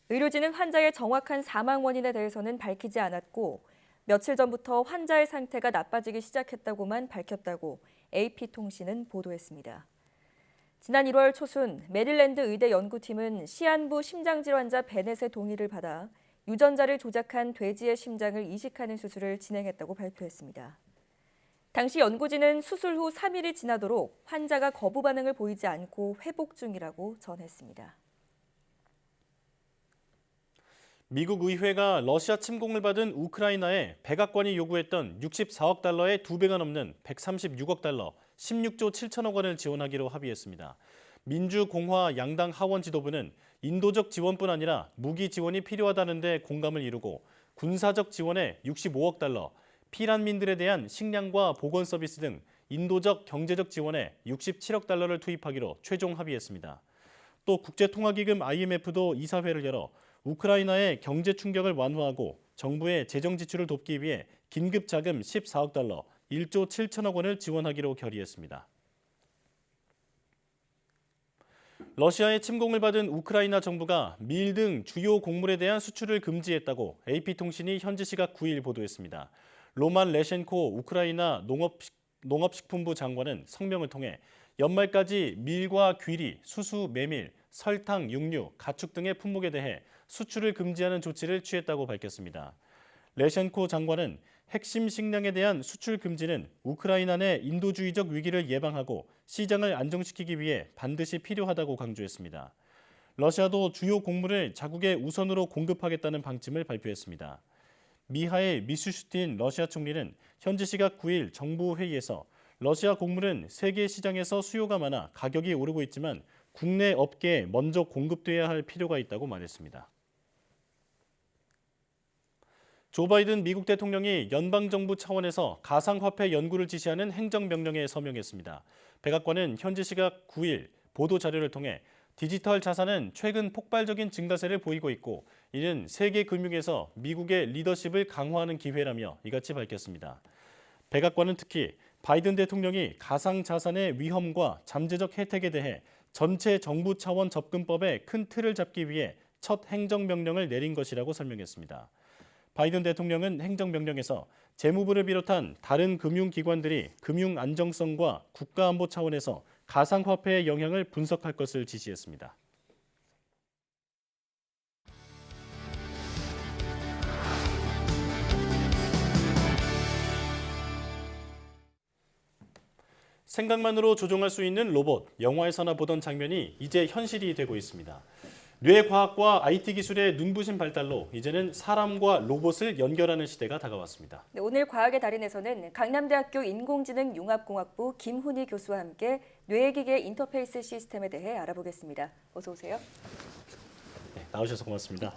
의료진은 환자의 정확한 사망 원인에 대해서는 밝히지 않았고 며칠 전부터 환자의 상태가 나빠지기 시작했다고만 밝혔다고 AP통신은 보도했습니다. 지난 1월 초순 메릴랜드 의대 연구팀은 시안부 심장질환자 베넷의 동의를 받아 유전자를 조작한 돼지의 심장을 이식하는 수술을 진행했다고 발표했습니다. 당시 연구진은 수술 후 3일이 지나도록 환자가 거부 반응을 보이지 않고 회복 중이라고 전했습니다. 미국 의회가 러시아 침공을 받은 우크라이나에 백악관이 요구했던 64억 달러의 2배가 넘는 136억 달러, 16조 7천억 원을 지원하기로 합의했습니다. 민주공화 양당 하원 지도부는 인도적 지원뿐 아니라 무기 지원이 필요하다는 데 공감을 이루고 군사적 지원에 65억 달러, 피난민들에 대한 식량과 보건 서비스 등 인도적 경제적 지원에 67억 달러를 투입하기로 최종 합의했습니다. 또 국제통화기금 IMF도 이사회를 열어 우크라이나의 경제 충격을 완화하고 정부의 재정 지출을 돕기 위해 긴급 자금 14억 달러, 1조 7천억 원을 지원하기로 결의했습니다. 러시아의 침공을 받은 우크라이나 정부가 밀 등 주요 곡물에 대한 수출을 금지했다고 AP통신이 현지 시각 9일 보도했습니다. 로만 레셴코 우크라이나 농업식품부 장관은 성명을 통해 연말까지 밀과 귀리, 수수, 메밀, 설탕, 육류, 가축 등의 품목에 대해 수출을 금지하는 조치를 취했다고 밝혔습니다. 레셴코 장관은 핵심 식량에 대한 수출 금지는 우크라이나 내 인도주의적 위기를 예방하고 시장을 안정시키기 위해 반드시 필요하다고 강조했습니다. 러시아도 주요 곡물을 자국에 우선으로 공급하겠다는 방침을 발표했습니다. 미하일 미슈슈틴 러시아 총리는 현지 시각 9일 정부 회의에서 러시아 곡물은 세계 시장에서 수요가 많아 가격이 오르고 있지만 국내 업계에 먼저 공급돼야 할 필요가 있다고 말했습니다. 조 바이든 미국 대통령이 연방정부 차원에서 가상화폐 연구를 지시하는 행정명령에 서명했습니다. 백악관은 현지 시각 9일 보도자료를 통해 디지털 자산은 최근 폭발적인 증가세를 보이고 있고 이는 세계 금융에서 미국의 리더십을 강화하는 기회라며 이같이 밝혔습니다. 백악관은 특히 바이든 대통령이 가상자산의 위험과 잠재적 혜택에 대해 전체 정부 차원 접근법의 큰 틀을 잡기 위해 첫 행정명령을 내린 것이라고 설명했습니다. 바이든 대통령은 행정명령에서 재무부를 비롯한 다른 금융기관들이 금융 안정성과 국가안보 차원에서 가상화폐의 영향을 분석할 것을 지시했습니다. 생각만으로 조종할 수 있는 로봇, 영화에서나 보던 장면이 이제 현실이 되고 있습니다. 뇌과학과 IT 기술의 눈부신 발달로 이제는 사람과 로봇을 연결하는 시대가 다가왔습니다. 네, 오늘 과학의 달인에서는 강남대학교 인공지능융합공학부 김훈희 교수와 함께 뇌기계 인터페이스 시스템에 대해 알아보겠습니다. 어서 오세요. 네, 나오셔서 고맙습니다.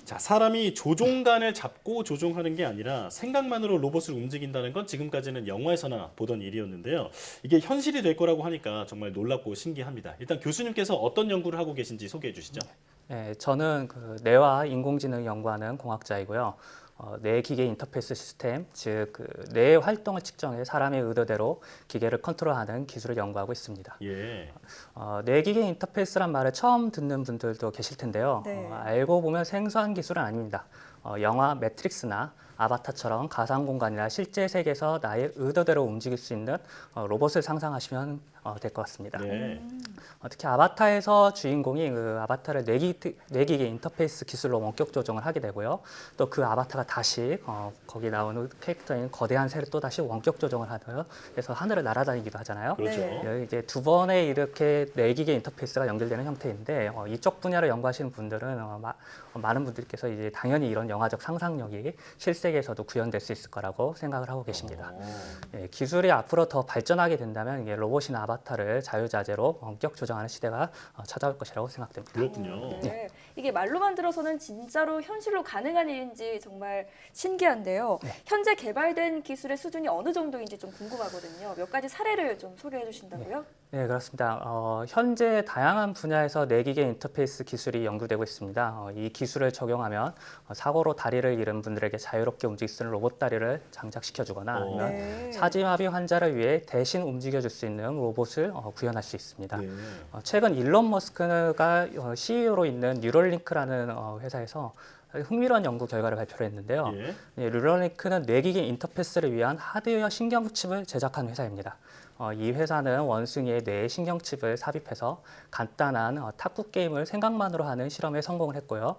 자, 사람이 조종간을 잡고 조종하는 게 아니라 생각만으로 로봇을 움직인다는 건 지금까지는 영화에서나 보던 일이었는데요. 이게 현실이 될 거라고 하니까 정말 놀랍고 신기합니다. 일단 교수님께서 어떤 연구를 하고 계신지 소개해 주시죠. 네, 저는 뇌와 인공지능 연구하는 공학자이고요. 뇌기계 인터페이스 시스템, 즉 뇌의 활동을 측정해 사람의 의도대로 기계를 컨트롤하는 기술을 연구하고 있습니다. 예. 뇌기계 인터페이스란 말을 처음 듣는 분들도 계실 텐데요. 네. 알고 보면 생소한 기술은 아닙니다. 영화 매트릭스나 아바타처럼 가상 공간이나 실제 세계에서 나의 의도대로 움직일 수 있는 로봇을 상상하시면 될 것 같습니다. 네. 특히 아바타에서 주인공이 아바타를 뇌기계 인터페이스 기술로 원격 조정을 하게 되고요. 또 그 아바타가 다시 거기 나오는 캐릭터인 거대한 새를 또 다시 원격 조정을 하고요. 그래서 하늘을 날아다니기도 하잖아요. 그렇죠. 네. 이제 두 번의 이렇게 뇌기계 인터페이스가 연결되는 형태인데 이쪽 분야를 연구하시는 분들은 많은 분들께서 이제 당연히 이런 영화적 상상력이 실세계에서도 구현될 수 있을 거라고 생각을 하고 계십니다. 기술이 앞으로 더 발전하게 된다면 이게 로봇이나 아바타를 자유자재로 원격 조정하는 시대가 찾아올 것이라고 생각됩니다. 그렇군요. 네. 이게 말로만 들어서는 진짜로 현실로 가능한 일인지 정말 신기한데요. 네. 현재 개발된 기술의 수준이 어느 정도인지 좀 궁금하거든요. 몇 가지 사례를 좀 소개해 주신다고요? 네, 그렇습니다. 현재 다양한 분야에서 뇌기계 인터페이스 기술이 연구되고 있습니다. 이 기술을 적용하면 사고로 다리를 잃은 분들에게 자유롭게 움직일 수 있는 로봇 다리를 장착시켜주거나 아니면 네. 사지마비 환자를 위해 대신 움직여줄 수 있는 로봇을 구현할 수 있습니다. 네. 최근 일론 머스크가 CEO로 있는 뉴럴링크라는 회사에서 흥미로운 연구 결과를 발표를 했는데요. 예. 뉴럴링크는 뇌기계 인터페이스를 위한 하드웨어 신경 칩을 제작한 회사입니다. 이 회사는 원숭이의 뇌에 신경칩을 삽입해서 간단한 탁구 게임을 생각만으로 하는 실험에 성공을 했고요.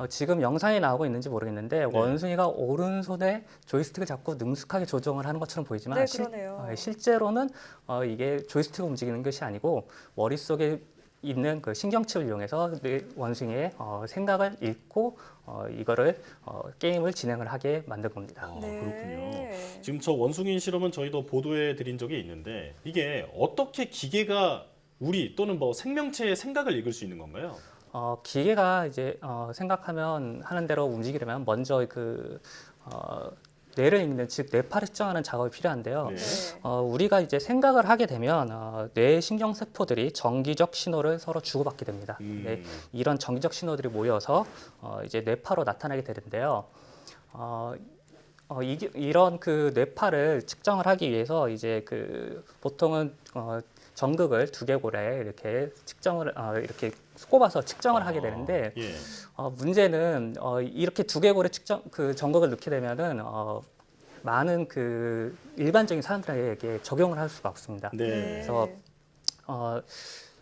지금 영상이 나오고 있는지 모르겠는데 원숭이가 오른손에 조이스틱을 잡고 능숙하게 조정을 하는 것처럼 보이지만 네, 그러네요. 실제로는 이게 조이스틱을 움직이는 것이 아니고 머릿속에 있는 그 신경칩을 이용해서 원숭이의 생각을 읽고 이거를 게임을 진행을 하게 만든 겁니다. 그렇군요. 지금 저 원숭이 실험은 저희도 보도해 드린 적이 있는데 이게 어떻게 기계가 우리 또는 뭐 생명체의 생각을 읽을 수 있는 건가요? 기계가 이제 생각하면 하는 대로 움직이려면 먼저 뇌를 읽는, 즉 뇌파를 측정하는 작업이 필요한데요. 우리가 이제 생각을 하게 되면 뇌 신경세포들이 정기적 신호를 서로 주고받게 됩니다. 이런 정기적 신호들이 모여서 이제 뇌파로 나타나게 되는데요. 이런 그 뇌파를 측정을 하기 위해서 이제 보통은 전극을 두개골에 이렇게 측정을 이렇게 꼽아서 측정을 하게 되는데 문제는 이렇게 두개골에 전극을 넣게 되면은 많은 일반적인 사람들에게 적용을 할 수가 없습니다. 그래서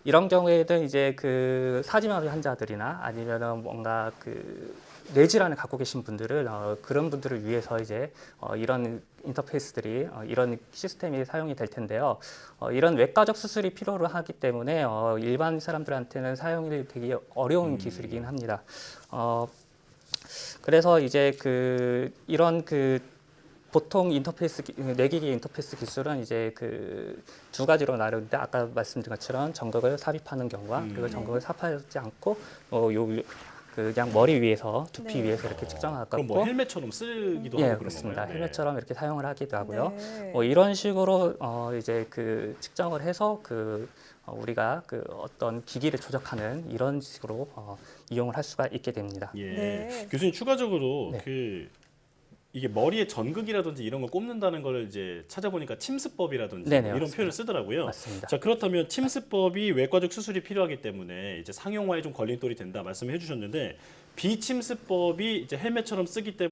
이런 경우에는 이제 사지마비 환자들이나 아니면은 뭔가 뇌질환을 갖고 계신 분들을 그런 분들을 위해서 이제 이런 인터페이스들이 이런 시스템이 사용이 될 텐데요. 이런 외과적 수술이 필요로 하기 때문에 일반 사람들한테는 사용이 되게 어려운 기술이긴 합니다. 그래서 이제 이런 보통 인터페이스 뇌기계 인터페이스 기술은 이제 두 가지로 나누는데 아까 말씀드린 것처럼 전극을 삽입하는 경우와 그리고 전극을 삽입하지 않고 그냥 머리 위에서 두피 위에서 이렇게 측정하고 그럼 뭐 헬멧처럼 쓰기도 하고 그런 그렇습니다. 건가요? 헬멧처럼 이렇게 사용을 하기도 하고요. 이런 식으로 이제 측정을 해서 우리가 어떤 기기를 조작하는 이런 식으로 이용을 할 수가 있게 됩니다. 교수님 추가적으로 이게 머리에 전극이라든지 이런 거 꼽는다는 걸 이제 찾아보니까 침습법이라든지 이런 맞습니다. 표현을 쓰더라고요. 맞습니다. 자, 그렇다면 침습법이 외과적 수술이 필요하기 때문에 이제 상용화에 좀 걸림돌이 된다 말씀해 주셨는데 비침습법이 이제 헬멧처럼 쓰기 때문에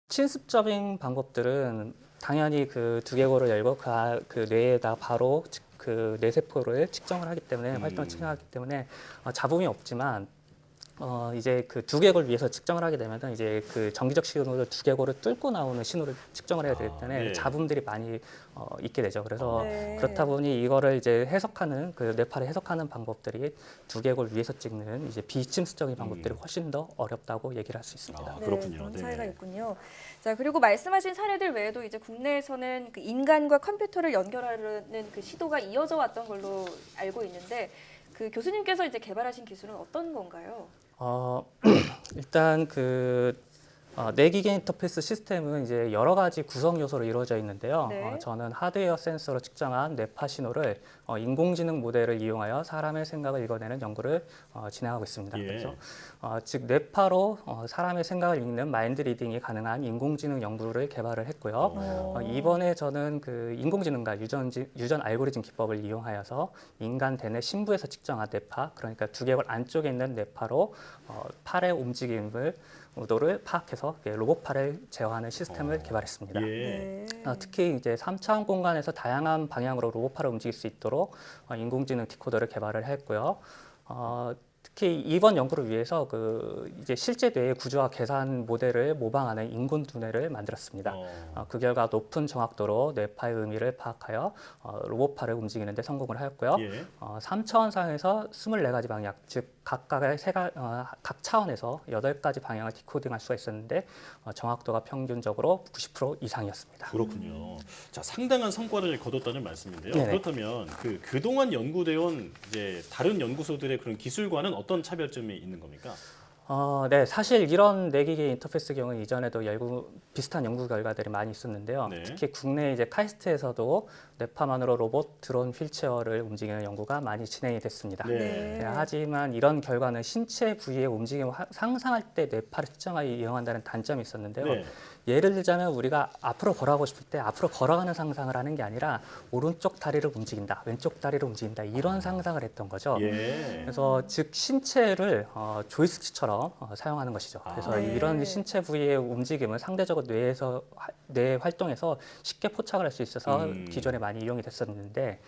침습적인 방법들은 당연히 두개골을 열고 그 뇌에다 바로 뇌세포를 측정을 하기 때문에 활동을 측정하기 때문에 잡음이 없지만 이제 두개골 위에서 측정을 하게 되면 이제 정기적 신호를 두개골을 뚫고 나오는 신호를 측정을 해야 되기 때문에 잡음들이 많이 있게 되죠. 그래서 그렇다 보니 이거를 이제 해석하는 뇌파를 해석하는 방법들이 두개골 위에서 찍는 이제 비침습적인 방법들이 훨씬 더 어렵다고 얘기를 할 수 있습니다. 그렇군요. 그런 차이가 있군요. 자, 그리고 말씀하신 사례들 외에도 이제 국내에서는 인간과 컴퓨터를 연결하려는 시도가 이어져 왔던 걸로 알고 있는데 교수님께서 이제 개발하신 기술은 어떤 건가요? 일단 뇌기계 인터페이스 시스템은 이제 여러 가지 구성 요소로 이루어져 있는데요. 저는 하드웨어 센서로 측정한 뇌파 신호를 인공지능 모델을 이용하여 사람의 생각을 읽어내는 연구를 진행하고 있습니다. 그래서 즉 뇌파로 사람의 생각을 읽는 마인드 리딩이 가능한 인공지능 연구를 개발을 했고요. 이번에 저는 인공지능과 유전 알고리즘 기법을 이용하여서 인간 대뇌 심부에서 측정한 뇌파, 그러니까 두개골 안쪽에 있는 뇌파로 팔의 움직임을 의도를 파악해서 로봇팔을 제어하는 시스템을 개발했습니다. 특히 이제 3차원 공간에서 다양한 방향으로 로봇팔을 움직일 수 있도록 인공지능 디코더를 개발을 했고요. 특히 이번 연구를 위해서 이제 실제 뇌의 구조와 계산 모델을 모방하는 인군 두뇌를 만들었습니다. 그 결과 높은 정확도로 뇌파의 의미를 파악하여 로봇팔을 움직이는 데 성공을 하였고요. 3차원 상에서 24가지 방향, 즉 각각의 각 차원에서 8가지 방향을 디코딩할 수가 있었는데 정확도가 평균적으로 90% 이상이었습니다. 그렇군요. 자, 상당한 성과를 거뒀다는 말씀인데요. 그렇다면 그동안 연구되어 이제 다른 연구소들의 그런 기술과는 어떤 차별점이 있는 겁니까? 네, 사실 이런 뇌기계 인터페이스 경우는 이전에도 비슷한 연구 결과들이 많이 있었는데요. 특히 국내 이제 카이스트에서도 뇌파만으로 로봇, 드론, 휠체어를 움직이는 연구가 많이 진행이 됐습니다. 네. 하지만 이런 결과는 신체 부위의 움직임을 상상할 때 뇌파를 측정하기 이용한다는 단점이 있었는데요. 네. 예를 들자면 우리가 앞으로 걸어가고 싶을 때 앞으로 걸어가는 상상을 하는 게 아니라 오른쪽 다리를 움직인다, 왼쪽 다리를 움직인다 이런 상상을 했던 거죠. 예. 그래서 즉 신체를 조이스틱처럼 사용하는 것이죠. 그래서 이런 신체 부위의 움직임은 상대적으로 뇌 활동에서 쉽게 포착을 할 수 있어서 기존에 많이 이용이 됐었는데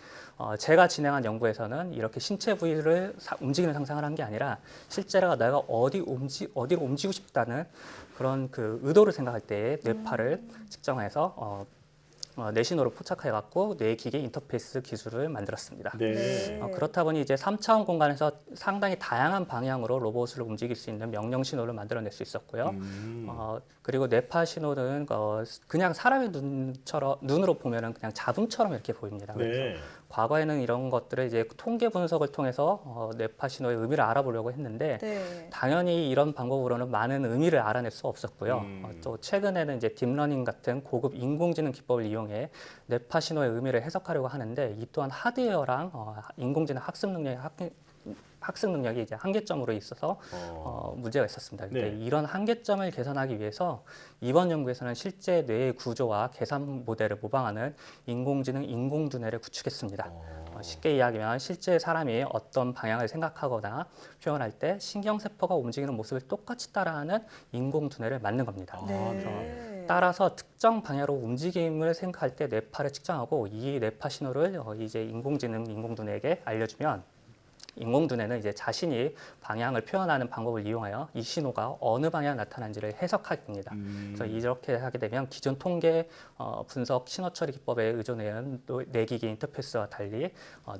제가 진행한 연구에서는 이렇게 신체 부위를 움직이는 상상을 한 게 아니라 실제로 내가 어디로 움직이고 싶다는 그런 그 의도를 생각할 때 뇌파를 측정해서 뇌신호를 포착해갖고 뇌기계 인터페이스 기술을 만들었습니다. 네. 그렇다 보니 이제 3차원 공간에서 상당히 다양한 방향으로 로봇을 움직일 수 있는 명령 신호를 만들어낼 수 있었고요. 그리고 뇌파 신호는 그냥 사람의 눈으로 보면은 그냥 잡음처럼 이렇게 보입니다. 그래서 네. 과거에는 이런 것들을 이제 통계 분석을 통해서 뇌파 신호의 의미를 알아보려고 했는데 당연히 이런 방법으로는 많은 의미를 알아낼 수 없었고요. 또 최근에는 이제 딥러닝 같은 고급 인공지능 기법을 이용해 뇌파 신호의 의미를 해석하려고 하는데 이 또한 하드웨어랑 인공지능 학습 능력이 이제 한계점으로 있어서 문제가 있었습니다. 네. 이런 한계점을 개선하기 위해서 이번 연구에서는 실제 뇌의 구조와 계산 모델을 모방하는 인공지능 인공두뇌를 구축했습니다. 쉽게 이야기하면 실제 사람이 어떤 방향을 생각하거나 표현할 때 신경세포가 움직이는 모습을 똑같이 따라하는 인공두뇌를 만든 겁니다. 따라서 특정 방향으로 움직임을 생각할 때 뇌파를 측정하고 이 뇌파 신호를 이제 인공지능 인공두뇌에게 알려주면 인공두뇌는 이제 자신이 방향을 표현하는 방법을 이용하여 이 신호가 어느 방향에 나타난지를 해석하게 됩니다. 그래서 이렇게 하게 되면 기존 통계 분석 신호 처리 기법에 의존하는 뇌기계 인터페이스와 달리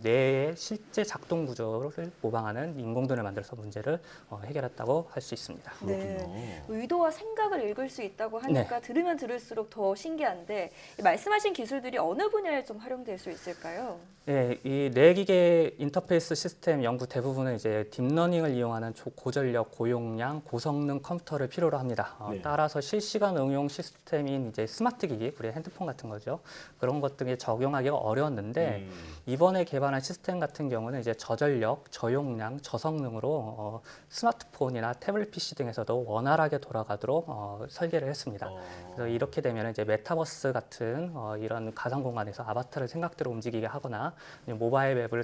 뇌의 실제 작동 구조를 모방하는 인공두뇌를 만들어서 문제를 해결했다고 할 수 있습니다. 네. 의도와 생각을 읽을 수 있다고 하니까 들으면 들을수록 더 신기한데 말씀하신 기술들이 어느 분야에 좀 활용될 수 있을까요? 네, 이 뇌기계 인터페이스 시스템 연구 대부분은 이제 딥러닝을 이용하는 고전력, 고용량, 고성능 컴퓨터를 필요로 합니다. 따라서 실시간 응용 시스템인 이제 스마트 기기, 우리 핸드폰 같은 거죠. 그런 것 등에 적용하기가 어려웠는데 이번에 개발한 시스템 같은 경우는 이제 저전력, 저용량, 저성능으로 스마트폰이나 태블릿 PC 등에서도 원활하게 돌아가도록 설계를 했습니다. 그래서 이렇게 되면 이제 메타버스 같은 이런 가상 공간에서 아바타를 생각대로 움직이게 하거나 모바일 웹을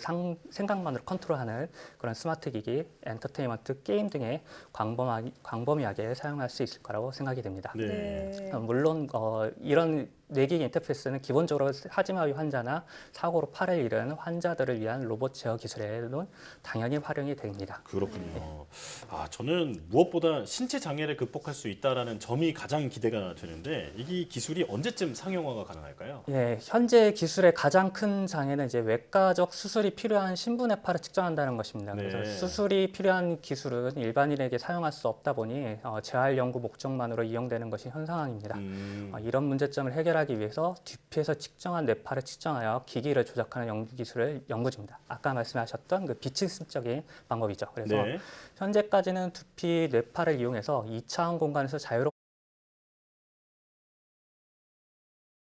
생각만으로 컨트롤하는 그런 스마트 기기, 엔터테인먼트, 게임 등에 광범위하게 사용할 수 있을 거라고 생각이 됩니다. 물론 이런 뇌기계 인터페이스는 기본적으로 하지마비 환자나 사고로 팔을 잃은 환자들을 위한 로봇 제어 기술에는 당연히 활용이 됩니다. 그렇군요. 저는 무엇보다 신체 장애를 극복할 수 있다는 점이 가장 기대가 되는데 이 기술이 언제쯤 상용화가 가능할까요? 예, 현재 기술의 가장 큰 장애는 이제 외과적 수술이 필요한 신부뇌파를 측정한다는 것입니다. 그래서 수술이 필요한 기술은 일반인에게 사용할 수 없다 보니 재활 연구 목적만으로 이용되는 것이 현 상황입니다. 이런 문제점을 해결하기 위해서 두피에서 측정한 뇌파를 측정하여 기기를 조작하는 연구 기술을 연구 중입니다. 아까 말씀하셨던 그 비측습적인 방법이죠. 그래서 현재까지는 두피 뇌파를 이용해서 2차원 공간에서 자유롭게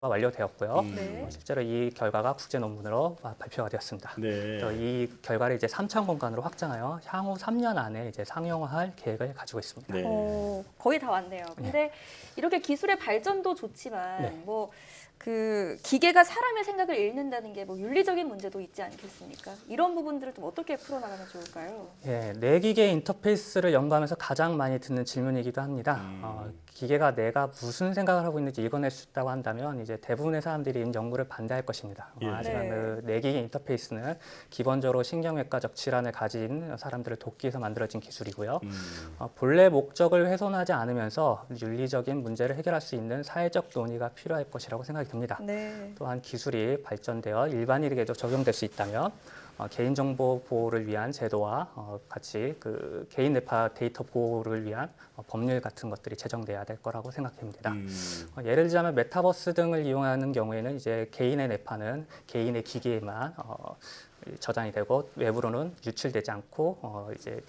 완료되었고요. 실제로 이 결과가 국제 논문으로 발표가 되었습니다. 그래서 이 결과를 이제 3차원 공간으로 확장하여 향후 3년 안에 이제 상용화할 계획을 가지고 있습니다. 거의 다 왔네요. 근데 이렇게 기술의 발전도 좋지만 뭐 그 기계가 사람의 생각을 읽는다는 게 뭐 윤리적인 문제도 있지 않겠습니까? 이런 부분들을 좀 어떻게 풀어나가면 좋을까요? 예, 뇌기계 인터페이스를 연구하면서 가장 많이 듣는 질문이기도 합니다. 기계가 내가 무슨 생각을 하고 있는지 읽어낼 수 있다고 한다면 이제 대부분의 사람들이 이 연구를 반대할 것입니다. 하지만 그 뇌기계 인터페이스는 기본적으로 신경외과적 질환을 가진 사람들을 돕기 위해서 만들어진 기술이고요. 본래 목적을 훼손하지 않으면서 윤리적인 문제를 해결할 수 있는 사회적 논의가 필요할 것이라고 생각이 듭니다. 또한 기술이 발전되어 일반인에게도 적용될 수 있다면 개인정보 보호를 위한 제도와 같이 그 개인 뇌파 데이터 보호를 위한 법률 같은 것들이 제정돼야 될 거라고 생각됩니다. 예를 들자면 메타버스 등을 이용하는 경우에는 이제 개인의 뇌파는 개인의 기기에만 저장이 되고 외부로는 유출되지 않고 이제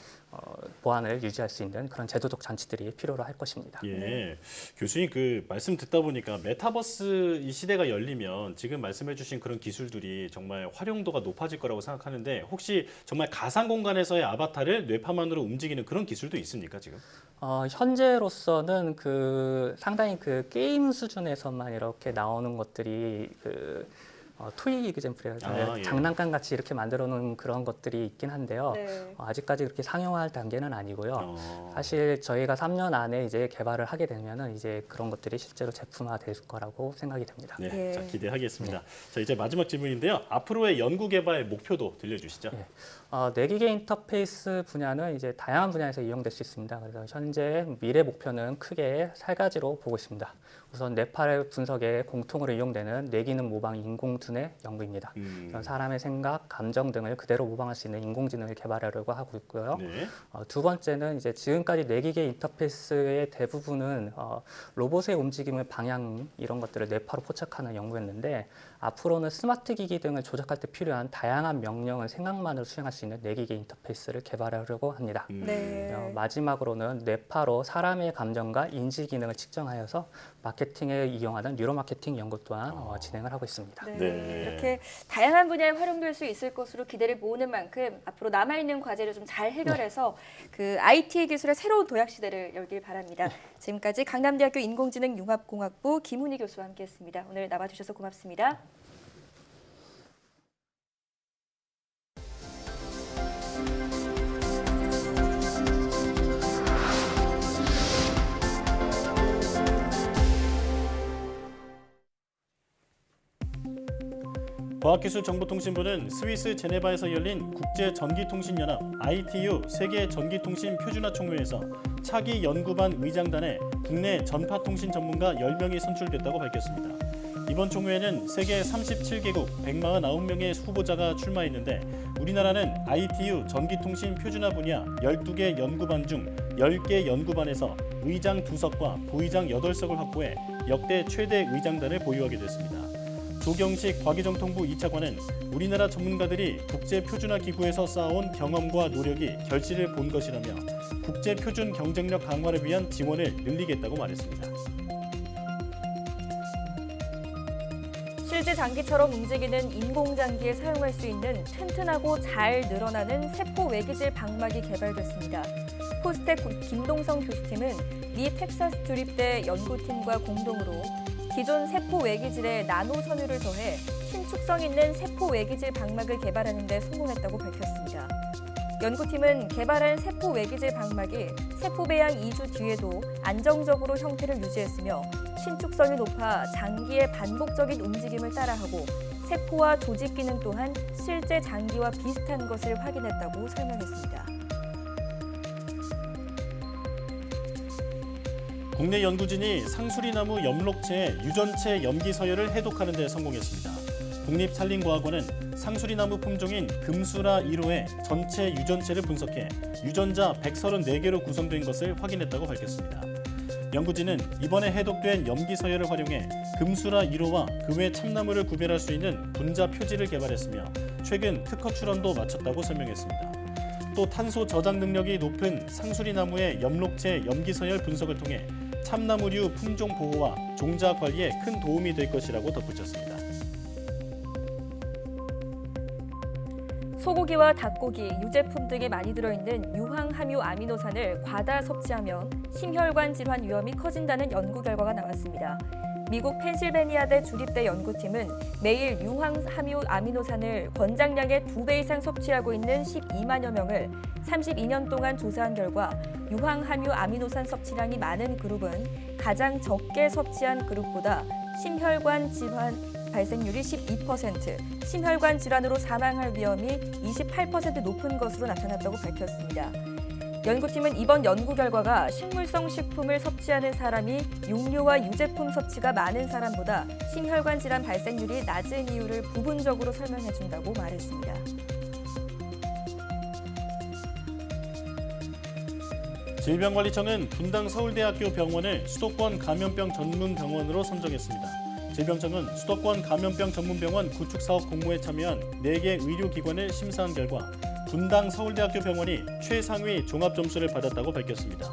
보안을 유지할 수 있는 그런 제도적 장치들이 필요로 할 것입니다. 예, 교수님 그 말씀 듣다 보니까 메타버스 이 시대가 열리면 지금 말씀해주신 그런 기술들이 정말 활용도가 높아질 거라고 생각하는데 혹시 정말 가상 공간에서의 아바타를 뇌파만으로 움직이는 그런 기술도 있습니까 지금? 현재로서는 상당히 게임 수준에서만 이렇게 나오는 것들이 토이 이그젬플이라고 장난감 같이 이렇게 만들어 놓은 그런 것들이 있긴 한데요. 네. 아직까지 그렇게 상용화할 단계는 아니고요. 사실 저희가 3년 안에 이제 개발을 하게 되면은 이제 그런 것들이 실제로 제품화될 거라고 생각이 됩니다. 네, 예. 자, 기대하겠습니다. 자, 이제 마지막 질문인데요. 앞으로의 연구 개발 목표도 들려주시죠. 뇌기계 인터페이스 분야는 이제 다양한 분야에서 이용될 수 있습니다. 그래서 현재 미래 목표는 크게 세 가지로 보고 있습니다. 우선 뇌파 분석에 공통으로 이용되는 뇌기능 모방 인공두뇌 연구입니다. 사람의 생각, 감정 등을 그대로 모방할 수 있는 인공지능을 개발하려고 하고 있고요. 네. 두 번째는 이제 지금까지 뇌기계 인터페이스의 대부분은 로봇의 움직임을 방향 이런 것들을 뇌파로 포착하는 연구였는데 앞으로는 스마트 기기 등을 조작할 때 필요한 다양한 명령을 생각만으로 수행할 수 있는 뇌기계 인터페이스를 개발하려고 합니다. 네. 마지막으로는 뇌파로 사람의 감정과 인지 기능을 측정하여서 마케팅에 이용하는 뉴로 마케팅 연구 또한 진행을 하고 있습니다. 네. 네. 이렇게 다양한 분야에 활용될 수 있을 것으로 기대를 모으는 만큼 앞으로 남아있는 과제를 좀 잘 해결해서 그 IT 기술의 새로운 도약 시대를 열길 바랍니다. 지금까지 강남대학교 인공지능융합공학부 김훈희 교수와 함께했습니다. 오늘 나와주셔서 고맙습니다. 과학기술정보통신부는 스위스 제네바에서 열린 국제전기통신연합 ITU 세계전기통신 표준화총회에서 차기 연구반 의장단에 국내 전파통신 전문가 10명이 선출됐다고 밝혔습니다. 이번 총회에는 세계 37개국 149명의 후보자가 출마했는데 우리나라는 ITU 전기통신 표준화 분야 12개 연구반 중 10개 연구반에서 의장 2석과 부의장 8석을 확보해 역대 최대 의장단을 보유하게 됐습니다. 조경식 과기정통부 2차관은 우리나라 전문가들이 국제표준화기구에서 쌓아온 경험과 노력이 결실을 본 것이라며 국제표준 경쟁력 강화를 위한 지원을 늘리겠다고 말했습니다. 실제 장기처럼 움직이는 인공장기에 사용할 수 있는 튼튼하고 잘 늘어나는 세포 외기질 방막이 개발됐습니다. 포스텍 김동성 교수팀은 미 텍사스 주립대 연구팀과 공동으로 기존 세포 외기질에 나노 섬유를 더해 신축성 있는 세포 외기질 방막을 개발하는 데 성공했다고 밝혔습니다. 연구팀은 개발한 세포 외기질 방막이 세포 배양 2주 뒤에도 안정적으로 형태를 유지했으며 신축성이 높아 장기의 반복적인 움직임을 따라하고 세포와 조직 기능 또한 실제 장기와 비슷한 것을 확인했다고 설명했습니다. 국내 연구진이 상수리나무 엽록체의 유전체 염기 서열을 해독하는 데 성공했습니다. 국립산림과학원은 상수리나무 품종인 금수라 1호의 전체 유전체를 분석해 유전자 134개로 구성된 것을 확인했다고 밝혔습니다. 연구진은 이번에 해독된 염기 서열을 활용해 금수라 1호와 그 외 참나무를 구별할 수 있는 분자 표지를 개발했으며 최근 특허 출원도 마쳤다고 설명했습니다. 또 탄소 저장 능력이 높은 상수리나무의 엽록체 염기 서열 분석을 통해 참나무류 품종 보호와 종자 관리에 큰 도움이 될 것이라고 덧붙였습니다. 소고기와 닭고기, 유제품 등이 많이 들어있는 유황함유 아미노산을 과다 섭취하면 심혈관 질환 위험이 커진다는 연구 결과가 나왔습니다. 미국 펜실베니아대 주립대 연구팀은 매일 유황함유 아미노산을 권장량의 2배 이상 섭취하고 있는 12만여 명을 32년 동안 조사한 결과 유황함유 아미노산 섭취량이 많은 그룹은 가장 적게 섭취한 그룹보다 심혈관 질환 발생률이 12%, 심혈관 질환으로 사망할 위험이 28% 높은 것으로 나타났다고 밝혔습니다. 연구팀은 이번 연구 결과가 식물성 식품을 섭취하는 사람이 육류와 유제품 섭취가 많은 사람보다 심혈관 질환 발생률이 낮은 이유를 부분적으로 설명해준다고 말했습니다. 질병관리청은 분당 서울대학교 병원을 수도권 감염병 전문 병원으로 선정했습니다. 질병청은 수도권 감염병 전문병원 구축 사업 공모에 참여한 4개 의료기관을 심사한 결과 분당 서울대학교 병원이 최상위 종합점수를 받았다고 밝혔습니다.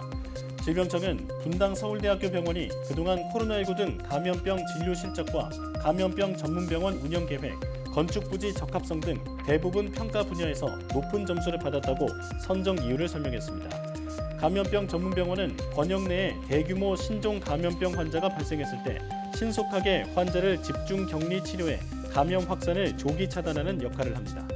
질병청은 분당 서울대학교 병원이 그동안 코로나19 등 감염병 진료 실적과 감염병 전문병원 운영 계획, 건축 부지 적합성 등 대부분 평가 분야에서 높은 점수를 받았다고 선정 이유를 설명했습니다. 감염병 전문병원은 권역 내에 대규모 신종 감염병 환자가 발생했을 때 신속하게 환자를 집중 격리 치료해 감염 확산을 조기 차단하는 역할을 합니다.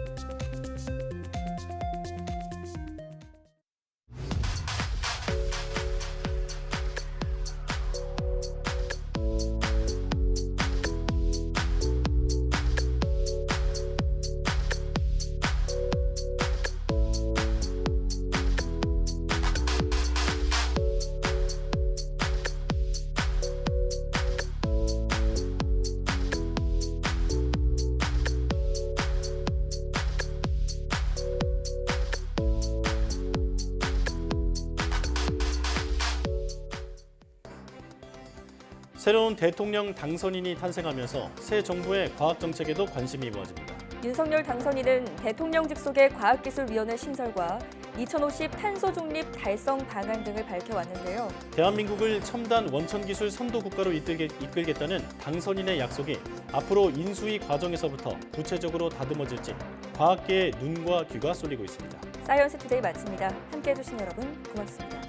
새로운 대통령 당선인이 탄생하면서 새 정부의 과학 정책에도 관심이 모아집니다. 윤석열 당선인은 대통령 직속의 과학기술위원회 신설과 2050 탄소 중립 달성 방안 등을 밝혀왔는데요. 대한민국을 첨단 원천기술 선도 국가로 이끌겠다는 당선인의 약속이 앞으로 인수위 과정에서부터 구체적으로 다듬어질지 과학계의 눈과 귀가 쏠리고 있습니다. 사이언스 투데이 마칩니다. 함께해 주신 여러분 고맙습니다.